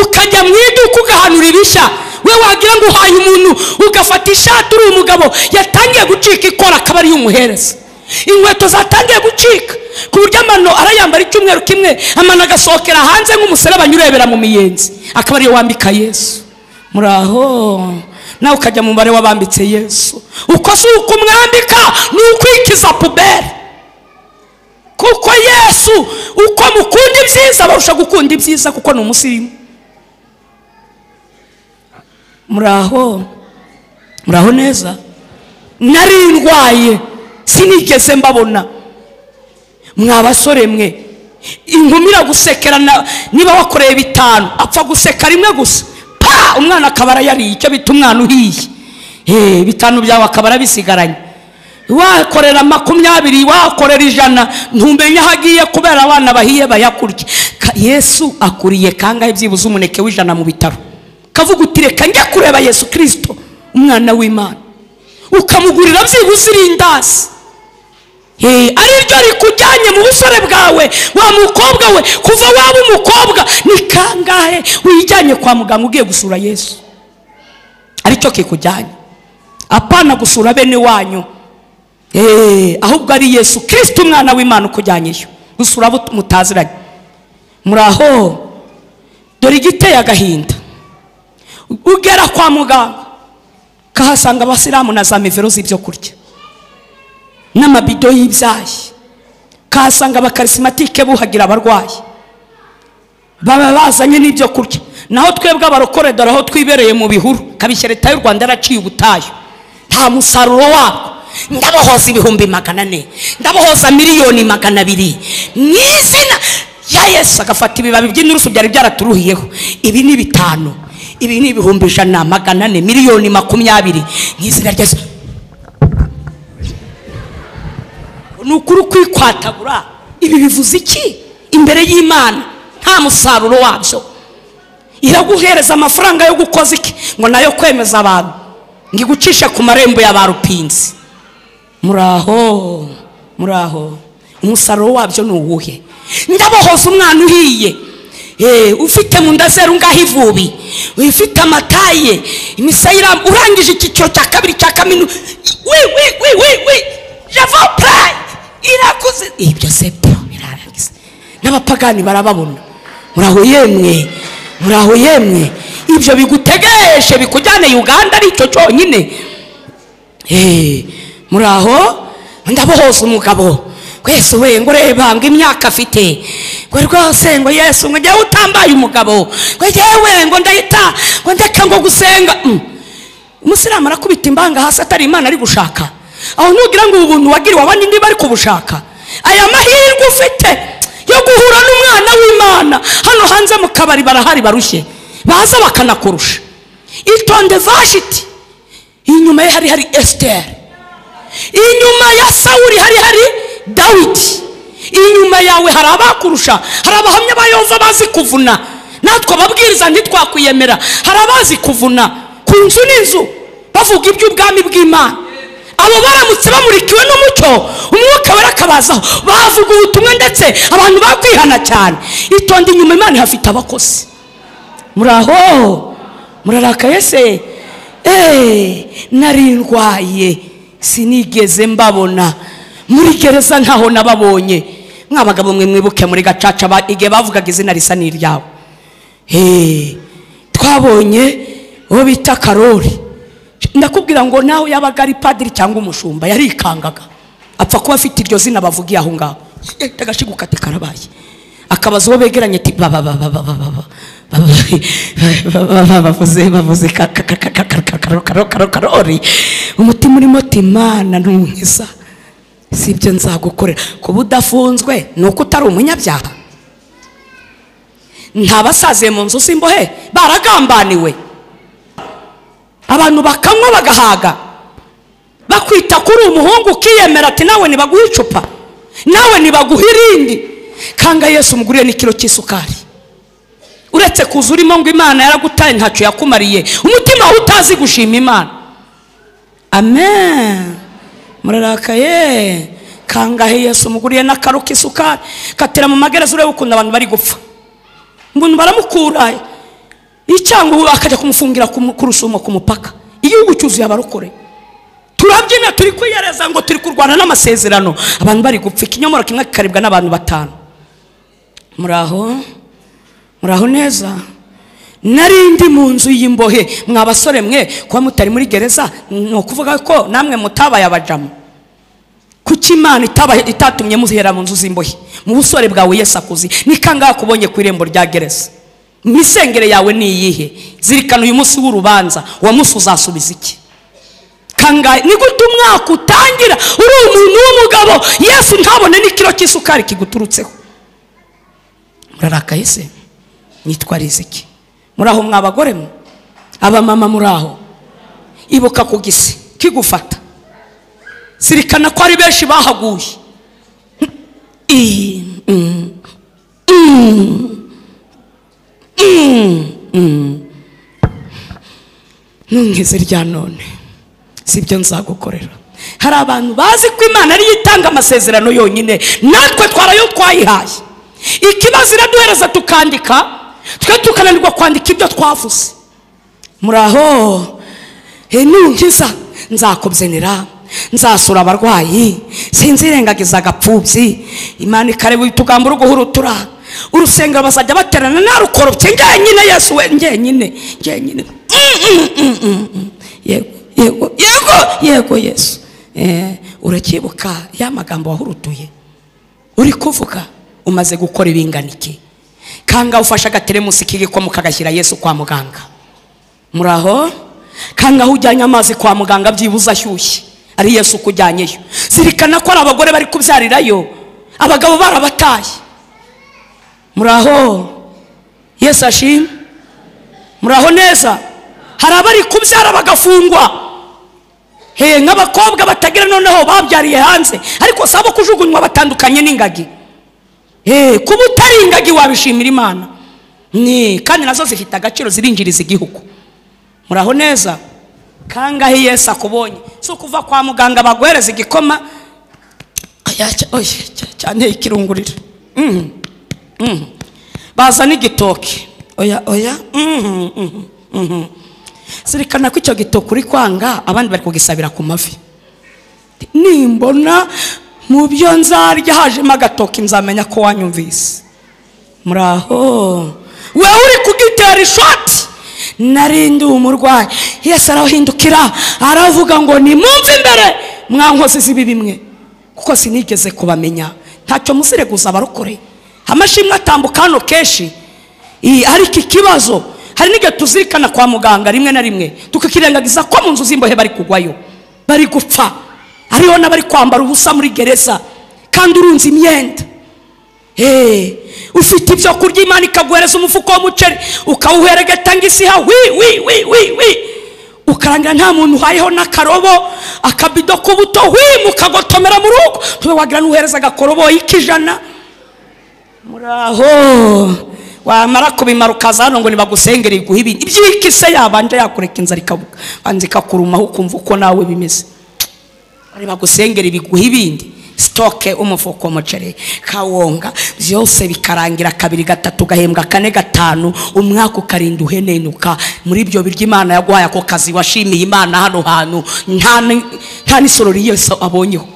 ukajya mu iduka ugahanura ibishya. We wagira ngo uhaye umuntu ugafata ishati uri umugabo yatangiye gucika ikora akaba ari umuhereza. Inkweto zatangiye gucika ku buryo amano arayambara icyumweru kimwe amano agasohokera hanze nk'umuserebanya urebera mu miyenzi akaba ari wambika Yesu. Muraho nawe ukajya mu bare wabambitse Yesu. Uko si ukumwambika ni ukwikiza pubere. Kuko Yesu uko mukunda ibyiza barusha gukunda ibyiza kuko ni umusirimu. Muraho neza. Narindwaye sinigeze mbabona. Mwabasore mwe inkumira gusekerana niba wakoreye 5 apfa guseka rimwe gusa umwana akabara yari icyo bita umwana uhiye. 5 byawe akabara bisigaranye. Wakorera 20 wakorera 100 ntumenya hagiye kubera abana bahiye bayakurya. Yesu akuriye kangahe byibuze umuneke w'ijana mu bitaro kavuga utireka njya kureba Yesu Kristo umwana w'Imana ukamugurira byibuze irindasi. Ari ryo rikujyanye mu busore bwawe wa mukobwa we. Kuva waba umukobwa ni kangahe wijyanye kwa muganga ugiye gusura Yesu? Aricyo kikujyanye apana gusura bene wanyu. Ahubwo ari Yesu Kristo umwana w'Imana ukujyanyeyo gusura abo mutaziranye. Muraho dore igiteye agahinda. Ugera kwa muganga kahasanga abasilamu na za mivero z'ibyo kurya n'amabido y'ibyayi. Kahasanga abakarismatike buhagira abarwayi baba bazanye n'ibyo kurya. Naho twebwe abarokore dore aho twibereye mu bihuru kabishye leta y'u Rwanda yaraciye ubutayu nta musaruro wako. Ndabohoza 400,000 ndabohoza 200,000 mwizina ya Yesu. Agafata ibibabi by'inturusu byari byaraturuhiyeho. Ibi ni 5 ibi ni 100,000 2,020,000 mwizina rya Yesu. Nukuru kwikwatagura ibi bivuze iki imbere y'Imana? Nta musaruro wabyo. Iraguhereza amafaranga yo gukoza iki ngo nayo kwemeza abantu ngigucisha ku marembo ya barupinzi. Muraho umusaruro wabyo ni uwuhe? Ndabohoza umwana uhiye ufite mu ndazeru ngaho ivubi ufite amataye imisayira urangije icyiciro cya 2 cya kaminuza. Java play irakuze ibyo sepo birarangiza n'abapagani barababona. Muraho yemwe ibyo bigutegeshe bikujyane Uganda ari cyo cyonyine. Muraho ndabohoza umugabo Yesu we ngo reba ngo imyaka afite ngo rwose ngo Yesu ngo njye utambaye umugabo ngo yewe ngo ndahita ngo ndeka ngo gusenga. Umusiramu arakubita imbanga hasi atari Imana ari gushaka. Aho nugira ngo ubuntu wagiriwe abandi ndi bari kubushaka. Aya mahirwe ufite yo guhura n'umwana w'Imana hano hanze mu kabari barahari barushye baza bakanakurusha. Itonde vashiti inyuma ye hari Esther, inyuma ya Sawuli hari Dawidi, inyuma yawe hari abakurusha. Hari abahamya ba Yehova bazi kuvuna. Natwe ababwiriza ntitwakwiyemera. Hari abazi kuvuna ku nzu n'inzu bavuga iby'ubwami bw'Imana. abo baramutse bamurikiwe n'umucyo umwuka wera akabazaho bavuga ubutumwa ndetse abantu bakwihana cyane. Itonde inyuma Imana ihafite abakozi. Muraho murarakaye se? Nari ndwaye sinigeze mbabona muri gereza ntaho nababonye. Mwabagabo mwe mwibuke muri Gacaca igihe bavugaga izina risa n'iryawe. Twabonye uwo bita Karori. Ndakubwira ngo naho yabaga ari padiri cyangwa umushumba yarikangaga apfa kuba afite iryo zina bavugiye aho ngaho. Tagashiguka ati karabaye. Akabazo uwo begeranye ati bavuze Karori. Umutima urimo ati Imana ntumwiza, sibyo nzagukorera. Kuba udafunzwe nuko utari umunyabyaha. Ntabasaziye mu nzu simbohe baragambaniwe. Abantu bakamwa bagahaga bakwita kuri umuhungu ukiyemera ati nawe nibaguha icupa, nawe nibaguha irindi. Kanga Yesu umuguriye n'ikiro cy'isukari. Uretse kuza urimo ngo Imana yaragutaye ntacyo yakumariye, umutima utazi gushima Imana. Amen. Murarakaye. Kanga Yesu umuguriye n'akaro k'isukari katera mu magereza urebe ukunda abantu bari gupfa. Mbona baramukura icyango akajya kumufungira ku rusumo ku mupaka. Igihugu cyuzuye abarokore. Turabyina turi kwiyereza ngo turi kurwana n'amasezerano, abantu bari gupfa. Ikinyomoro kimwe kikaribwa n'abantu 5. Muraho neza. Narindi mu nzu y'imbohe. Mwabasore mwe kuba mutari muri gereza no kuvuga ko namwe mutabaye abajamo. Kuki Imana itatumye muzihera mu nzu z'imbohe? Mu busore bwawe Yesu akuzi. Nikanga kubonye ku irembo rya gereza. Misengere yawe ni iyihe? Zirikana uyu munsi w'urubanza wa musi uzasubiza iki? Kanga ni gute umwaka utangira uri umuntu w'umugabo Yesu ntabone n'ikiro cy'isukari kiguturutseho. Murarakaye se? Nitwarize iki? Muraho mwabagore mwe? Aba mama muraho? Ibuka ku gisi kigufata. Zirikana ko ari benshi bahaguye. Nungeze rya none sibyo nzagukorera. Hari abantu bazi ko Imana ari yitanga amasezerano yonyine, natwe twarayo twayihaye. Ikibazo iraduhereza tukandika, twe tukananirwa kwandika ibyo twavuze. Muraho nungiza nzakubyenera, nzasura abarwayi, sinzirengagiza agapfubyi. Imana ikareba itugamba uruguhurutura. Urusengero bazajya baterana narukorobye njyenyine Yesu we njyenyine. Yego Yesu. Urakibuka ya magambo wahurutuye uri kuvuga umaze gukora ibinganike. Kanga ufasha agateremusi k'igikoma kagashyira Yesu kwa muganga. Muraho. Kanga ujyanye amazi kwa muganga byibuza ashyushye ari Yesu kujyanyeyo. Zirikana ko abagore bari kubyarirayo, abagabo barabataye. Muraho. Yesu ashimwe. Muraho neza. Hari abari kubyara bagafungwa. Nk'abakobwa batagira noneho babyariye hanze ariko sabo kujugunywa batandukanye n'ingagi. Kuba utari ingagi wabishimira Imana. Kandi nazo zifite agaciro zirinjiriza igihugu. Muraho neza. Kanga Yesu akubonye so kuva kwa muganga bagwereza igikoma cyane ikirungurira. Baza n'igitoki. Oya. Zirikana ko icyo gitoki uri kwanga abandi bari kugisabira ku mavi. Nimbona mu byo nzarya hajemo agatoki nzamenya ko wanyumvise. Muraho. Wewe uri kugitera ishoti. Narindi umurwayi. Yesu arahindukira aravuga ngo nimumve imbere mwankozi zibi bimwe kuko sinigeze kubamenya. Ntacyo muzireguza abarokore. Amashimwe atambuka hano keshi. Ariko ikibazo hari n'igihe tuzirikana kwa muganga rimwe na rimwe tukakirengagiza ko mu nzu z'imbohe bari kugwayo, bari gupfa. Ariho n'abari kwambara ubusa muri gereza kandi urunze imyenda. Ufite ibyo kurya Imana ikaguhereza umufuko w'umuceri ukawuheregeta ngisiha ukarangira nta muntu uhayeho n'akarobo akabido k'ubuto mukagotomera mu rugo tube wagira n'uhereza agakorobo y'ikijana. Muraho. Wamara kubimara ukaza hano ngo nibagusengere iguha ibindi ibyikise yabanje yakureka inzara ikabuka anzi kakurumaho ukumva uko nawe bimeze. bagusengera ibiguha ibindi stoke umufuko umuceri kawonga byose bikarangira kabiri gatatu gahembwa kane gatanu umwaka ukarinda uhenenuka muri byo biryo Imana yaguhaye ako kazi washimiye Imana hano hantu nta nisorori Yesu abonyeho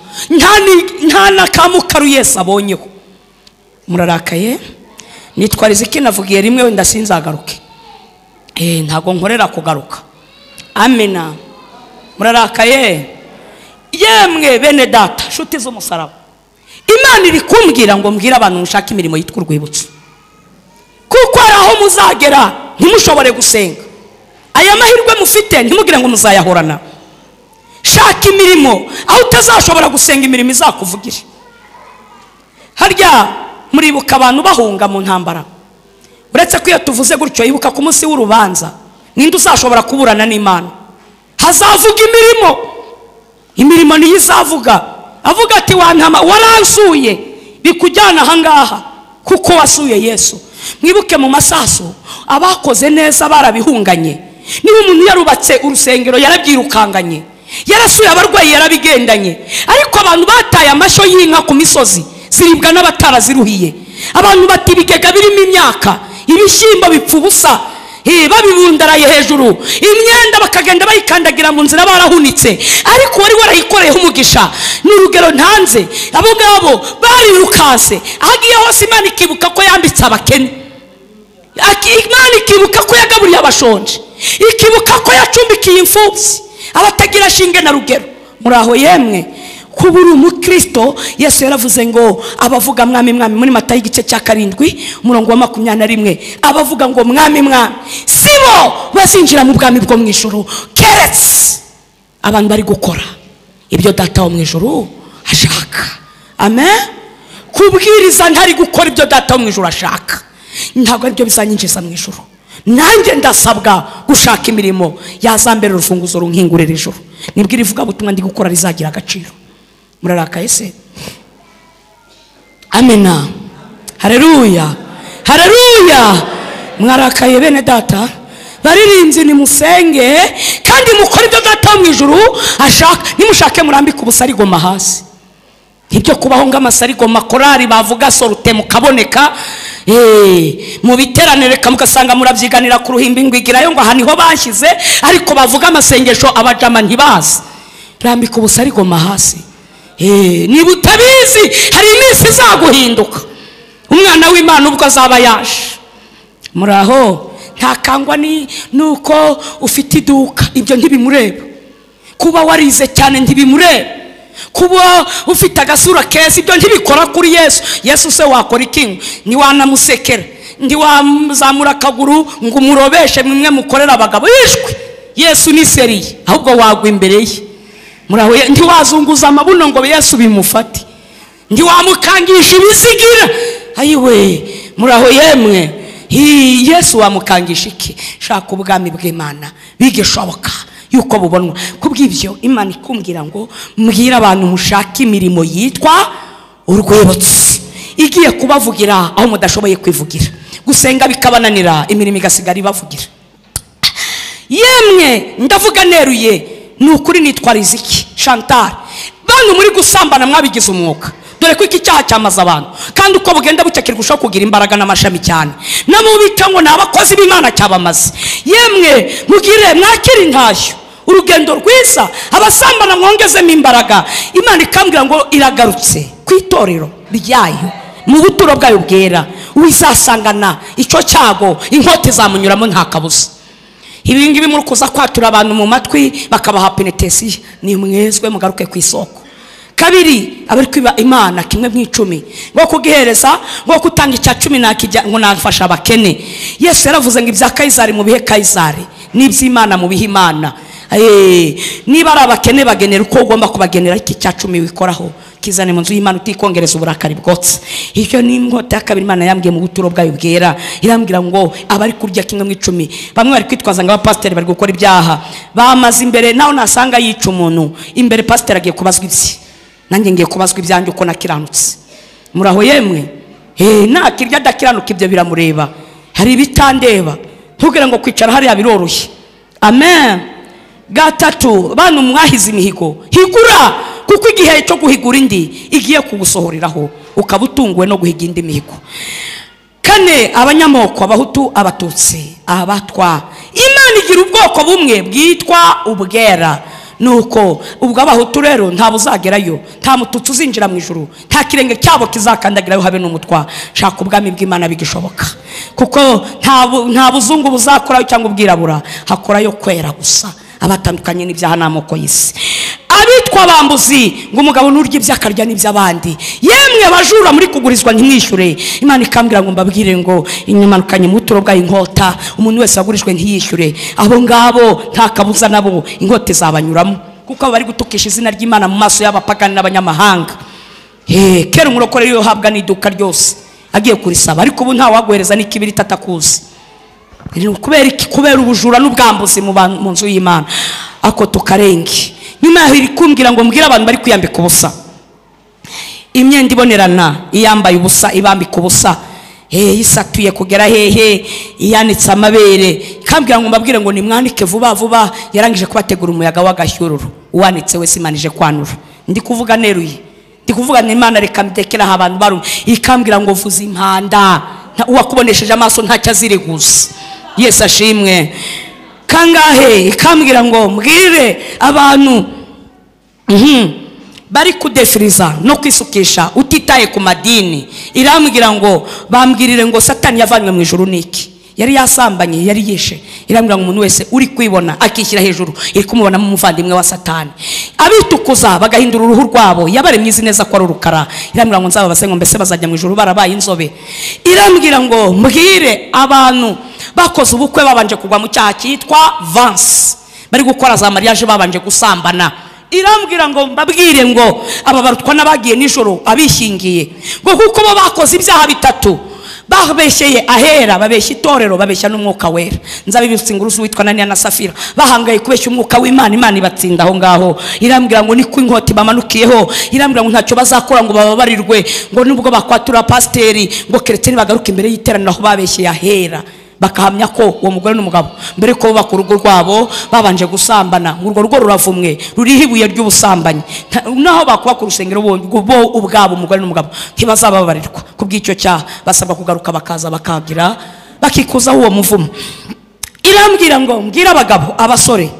nta nakamukaru Yesu abonyeho murarakaye nitwarize iki navugiye rimwe wenda sinzagaruke ntago nkorera kugaruka amena murarakaye yemwe bene data shuti z'umusaraba Imana iri kumbwira ngo mbwira abantu mushaka imirimo yitwa urwibutso kuko araho muzagera ntimushobore gusenga aya mahirwe mufite ntimugire ngo muzayahorana shaka imirimo aho utazashobora gusenga imirimo izakuvugire harya muribuka abantu bahunga mu ntambara uretse ko iyo tuvuze gutyo yibuka ku munsi w'urubanza ninde uzashobora kuburana n'Imana hazavuga imirimo niyo izavuga avuga ati wantama waransuye bikujyana ahangaha kuko wasuye Yesu mwibuke mu masaso abakoze neza barabihunganye niba umuntu yarubatse urusengero yarabyirukanganye yarasuye abarwayi yarabigendanye ariko abantu bataye amashyo y'inka ku misozi ziribwa n'abataraziruhiye abantu batibigega birimo imyaka ibishyimbo bipfa ubusa babibundaraye hejuru imyenda bakagenda bayikandagira mu nzira barahunitse ariko wari warayikoreyeho umugisha n'urugero ntanze abo ngabo barirukanse ahagiye hose Imana ikibuka ko yambitse abakene Imana ikibuka ko yagaburiye abashonje ikibuka ko yacumbikiye imfubyi abatagira shinge na rugero muraho yemwe kubura umukristo Yesu yaravuze ngo abavuga mwami mwami muri Matayo igice cya 7 umurongo wa 21 abavuga ngo mwami mwami sibo bazinjira mu bwami bwo mu ijuru keretse abantu bari gukora ibyo data wo mu ijuru ashaka amen kubwiriza ntari gukora ibyo data wo mu ijuru ashaka ntabwo ari byo bizanyinjiza mu ijuru nanjye ndasabwa gushaka imirimo yazambera urufunguzo runkingurira ijuru nibwo irivuga butumwa ndi gukora rizagira agaciro murarakaye se amena haleluya haleluya mwarakaye bene data baririnzi ni musenge kandi mukora ibyo data mu ijuru ashaka nimushake murambika ubusarigoma hasi ibyo kubaho ng'amasarigoma korari bavuga sorute mukaboneka mu biteranire kamugasanga murabyiganira ku ruhimbi ngwigirayo ngo aha niho bashyize ariko bavuga amasengesho abajama ntibazi rambika ubusarigoma hasi niba utabizi hari iminsi izaguhinduka umwana w'Imana ubwo azaba yaje muraho ntakangwa nuko ufite iduka ibyo ntibimureba kuba warize cyane ntibimureba kuba ufite agasura keza ibyo ntibikora kuri Yesu se wakora iki niwanamusekera ndiwamuzamura akaguru ngo umurobeshe mwe mukorera abagabo yishwe Yesu ni seriye ahubwo wagwa imbere ye muraho ndiwazunguza amabuno ngo Yesu bimufate ndiwamukangisha ibizigira ayiwe muraho yemwe Yesu wamukangisha iki shaka ubwami bw'Imana bigishoboka yuko bubonwa kubw'ibyo Imana ikumbwira ngo mbwira abantu mushaka imirimo yitwa urwibutso igiye kubavugira aho mudashoboye kwivugira gusenga bikabananira imirimo igasigara ibavugira yemwe ndavuga neruye nukuri nitwariza iki Chantal bantu muri gusambana mwabigize umwuka dore ko iki cyaha cyamaze abantu kandi uko bugenda bucakirwa ushaka kugira imbaraga n'amashami cyane namubita ngo nabakozi b'Imana cyabamaze yemwe mugire mwakira intashyo urugendo rwiza abasambana mwongezemo imbaraga Imana ikambwira ngo iragarutse ku itorero ryayo mu buturo bwayo bwera wizasangana icyo cyago inkota zamunyuramo nta kabuza ibingibi muri kuza kwatura abantu mu matwi bakabaha penetesiyo ni mwezwe mugaruke ku isoko kabiri abari kwiba Imana kimwe mu 10 ngo kugihereza ngo kutanga icya 10 nakijya ngo nafasha abakene Yesu yaravuze ngo ibya Kaisari mu bihe Kaisari n'iby'Imana mu bihe Imana niba ari abakene bagenera uko ugomba kubagenera iki cya 10 wikoraho kizane mu nzu y'Imana utikongereza uburakari bwotse icyo ni inkota ya kabiri Imana yambwiye mu buturo bwayo bwera irambwira ngo abari kurya kimwe mu 10 bamwe bari kwitwaza ngo abapasiteri bari gukora ibyaha bamaze imbere naho nasanga yica umuntu imbere pasiteri agiye kubazwa ibye nanjye ngiye kubazwa ibyanjye uko nakiranutse muraho yemwe nakirya dakiranuka ibyo biramureba hari ibitandeba ntugire ngo kwicara hariya biroroshye amen gatatu bantu mwahize imihigo higura kuko igihe cyo guhigura indi igiye kugusohoreraho ukaba utunguwe no guhiga indi mihigo. Kane, abanyamoko, abahutu, abatutsi, abatwa. Imana igira ubwoko bumwe bwitwa ubwera. Nuko ubwo abahutu rero nta buzagerayo, nta mututsi uzinjira mu ijuru, nta kirenge cyabo kizakandagirayo habe n'umutwa. Shaka ubwami bw'Imana bigishoboka, kuko nta buzungu buzakorayo cyangwa ubwirabura, hakorayo kwera gusa, abatandukanye n'ibyaha n'amoko y'isi. Abitwa bambuzi ngo umugabo nurya ibyakarya n'iby'abandi. Yemwe bajura muri kugurizwa ntimwishyure. Imana ikambwira ngo mbabwire ngo inyamanukanye muturo bwa inkota, umuntu wese wagurijwe ntiyishyure. Abo ngabo nta kabuza nabo inkote zabanyuramo, kuko bari gutukisha izina ry'Imana mu maso y'abapagani n'abanyamahanga. Kera umurokore yo habwa n'iduka ryose agiye kurisaba, ariko ubu nta waguhereza n'ikibiri tatakuzi. Kubera ubujura n'ubwambuzi mu nzu y'Imana. Ako tukarenge. Nyuma yaho iri kumbwira ngo mbwira abantu bari kwiyambika ubusa, imyenda ibonerana, iyambaye ubusa ibambika ubusa, isatuye kugera hehe, iyanitse amabere. Kambwira ngo mbabwire ngo nimwanike vuba vuba, yarangije kubategura umuyaga w'agashyururu. Uwanitse wese imanije kwanura. Ndi kuvuga neruye, ndi kuvuga n'Imana reka mbidekera abantu baru. Ikambwira ngo vuza impanda, uwakubonesheje amaso ntacyo aziriguza. Yesu ashimwe. Kangahe ikambwira ngo mbwire abantu bari kudefiriza no kwisukisha utitaye ku madini. Irambwira ngo bambwirire ngo Satani yavanywe mu ijuru niki, yari yasambanye, yari yishe. Irambwira ngo umuntu wese uri kwibona akishyira hejuru iri kumubona mu muvandimwe wa Satani. Abitukuza bagahindura uruhu rwabo, yabaremye izi neza ko ari urukara. Irambwira ngo nzababase ngo mbese bazajya mu ijuru barabaye inzobe. Irambwira ngo mbwire abantu bakoze ubukwe babanje kugwa mu cyaha cyitwa Vance, bari gukora za mariage babanje gusambana. Irambwira ngo mbabwire ngo aba barutwa n'abagiye nijoro abishingiye, ngo kuko bo bakoze ibyaha bitatu. Babeshyeye ahera, babeshya itorero, babeshya n'umwuka wera. Nzabibutsa ingurusu witwa Ananiya na Safira bahangaye kubeshya umwuka w'Imana, Imana ibatsinda aho ngaho. Irambwira ngo niko inkota bamanukiyeho. Irambwira ngo ntacyo bazakora ngo bababarirwe, ngo nubwo bakwatura pasiteri ngo keretse nibagaruka imbere y'iteraniro aho babeshyeye ahera, bakahamya ko uwo mugore n'umugabo mbere ko bubaka urugo rwabo babanje gusambana. Urwo rugo ruravumwe, ruriho ibuye ry'ubusambanyi. Naho bakubaka urusengero bo ubwabo umugore n'umugabo ntibazababarirwa kubw'icyo cyaha. Basabwa kugaruka bakaza bakagira bakikuzaho uwo muvumo. Irambwira ngo mbwira abagabo, abasore,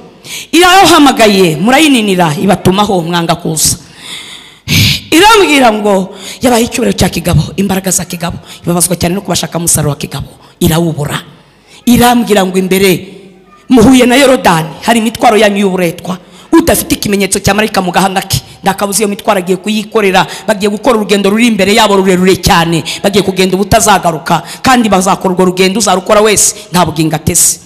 irahamagaye murayininira ibatumaho mwanga kuza. Irambwira ngo yabaye icyubahiro cya kigabo, imbaraga za kigabo, ibabazwa cyane no kubashaka umusaruro wa kigabo irawubura. Irambwira ngo imbere muhuye na Yorodani hari imitwaro yanyu y'uburetwa, udafite ikimenyetso cya marayika mu gahanga ke, ndakabuze iyo mitwaro agiye kuyikorera. Bagiye gukora urugendo ruri imbere yabo rurerure cyane, bagiye kugenda ubutazagaruka, kandi bazakora urwo rugendo uzarukora wese nta bugingo atese.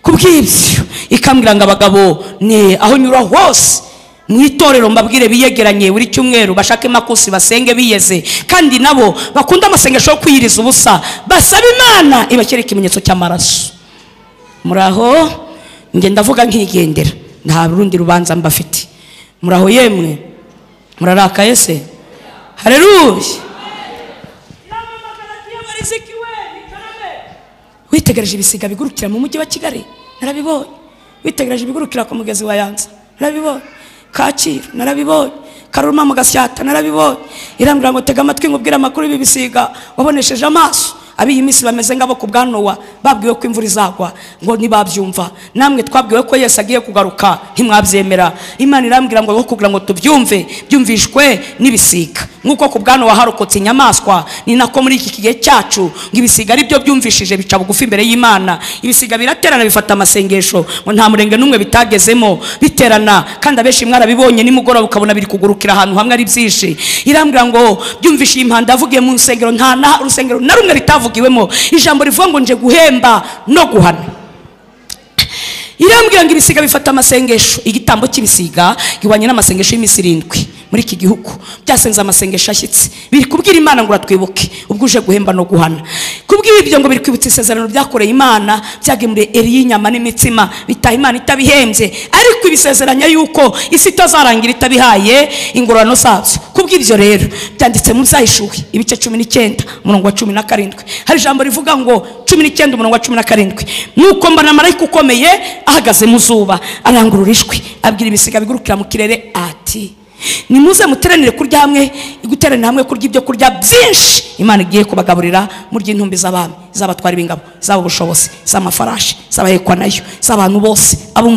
Kubw'ibyo ikambwira ngo abagabo ni aho nyura hose mu itorero mbabwire biyegeranye buri cyumweru bashake makusi basenge biyeze, kandi nabo bakunda amasengesho yo kwiyiriza ubusa, basaba Imana ibakere ikimenyetso cy'amaraso. Muraho nge ndavuga nkigendera, nta rundi rubanza mbafite. Muraho yemwe, murarakaye se? Haleluya. Witegereje ibisiga bigurukira mu mujyi wa Kigali, narabibonye. Witegereje ibigurukira ku mugezi wa Yanza, narabibonye. Kacyiru narabibonye, Karuma mu Gasyata narabibonye. Irambwira ngo tega amatwi ngubwira amakuru y'ibisiga wabonesheje amaso. Abiyi misi bameze ngabo ku bwa Nowa, babwiwe ko imvura izagwa ngo nibabyumva. Namwe twabwiwe ko Yesu agiye kugaruka ntimwabyemera. Imana irambwira ngo kugira ngo tubyumve byumvishwe n'ibisiga. Nkuko ku bwa Nowa harokotse inyamaswa, ni nako muri iki gihe cyacu ngibisiga ari byo byumvishije bica bugufi imbere y'Imana. Ibisiga biraterana bifata amasengesho ngo nta murenge numwe bitagezemo biterana, kandi abeshi mwarabibonye nimugoroba ukabona biri kugurukira ahantu hamwe ari byinshi. Irambwira ngo byumvishe impanda avugiye mu nsengero, nta na urusengero na rumwe ritavugiwemo ijambo rivuga ngo nje guhemba no guhana. Irambwira ngo ibisiga bifata amasengesho, igitambo cy'ibisiga giwanye n'amasengesho y'imisi 7 muri iki gihugu byasenze amasengesho ashyitse, biri kubwira Imana ngo ratwibuke ubwo uje guhemba no guhana. Kubw'ibyo ngo biri kwibutsa isezerano byakoreye Imana, byagemure eri y'inyama n'imitsima bitaha Imana itabihembye, ariko ibisezeranya yuko isi itazarangira itabihaye ingororano zabyo. Kubw'ibyo rero byanditse mu Zahishuwe ibice 19 umurongo wa 17, hari ijambo rivuga ngo 19 umurongo wa 17, nuko mbona marayika ukomeye ahagaze mu zuba arangurura ijwi abwira ibisiga bigurukira mu kirere ati nimuze muteranire kurya hamwe, iguteranira hamwe kurya ibyo kurya byinshi Imana igiye kubagaburira murya intumbi z'abami, z'abatwari b'ingabo, z'ab'ubushobozi, z'amafarashi, z'abahekwa nayo, z'abantu bose abo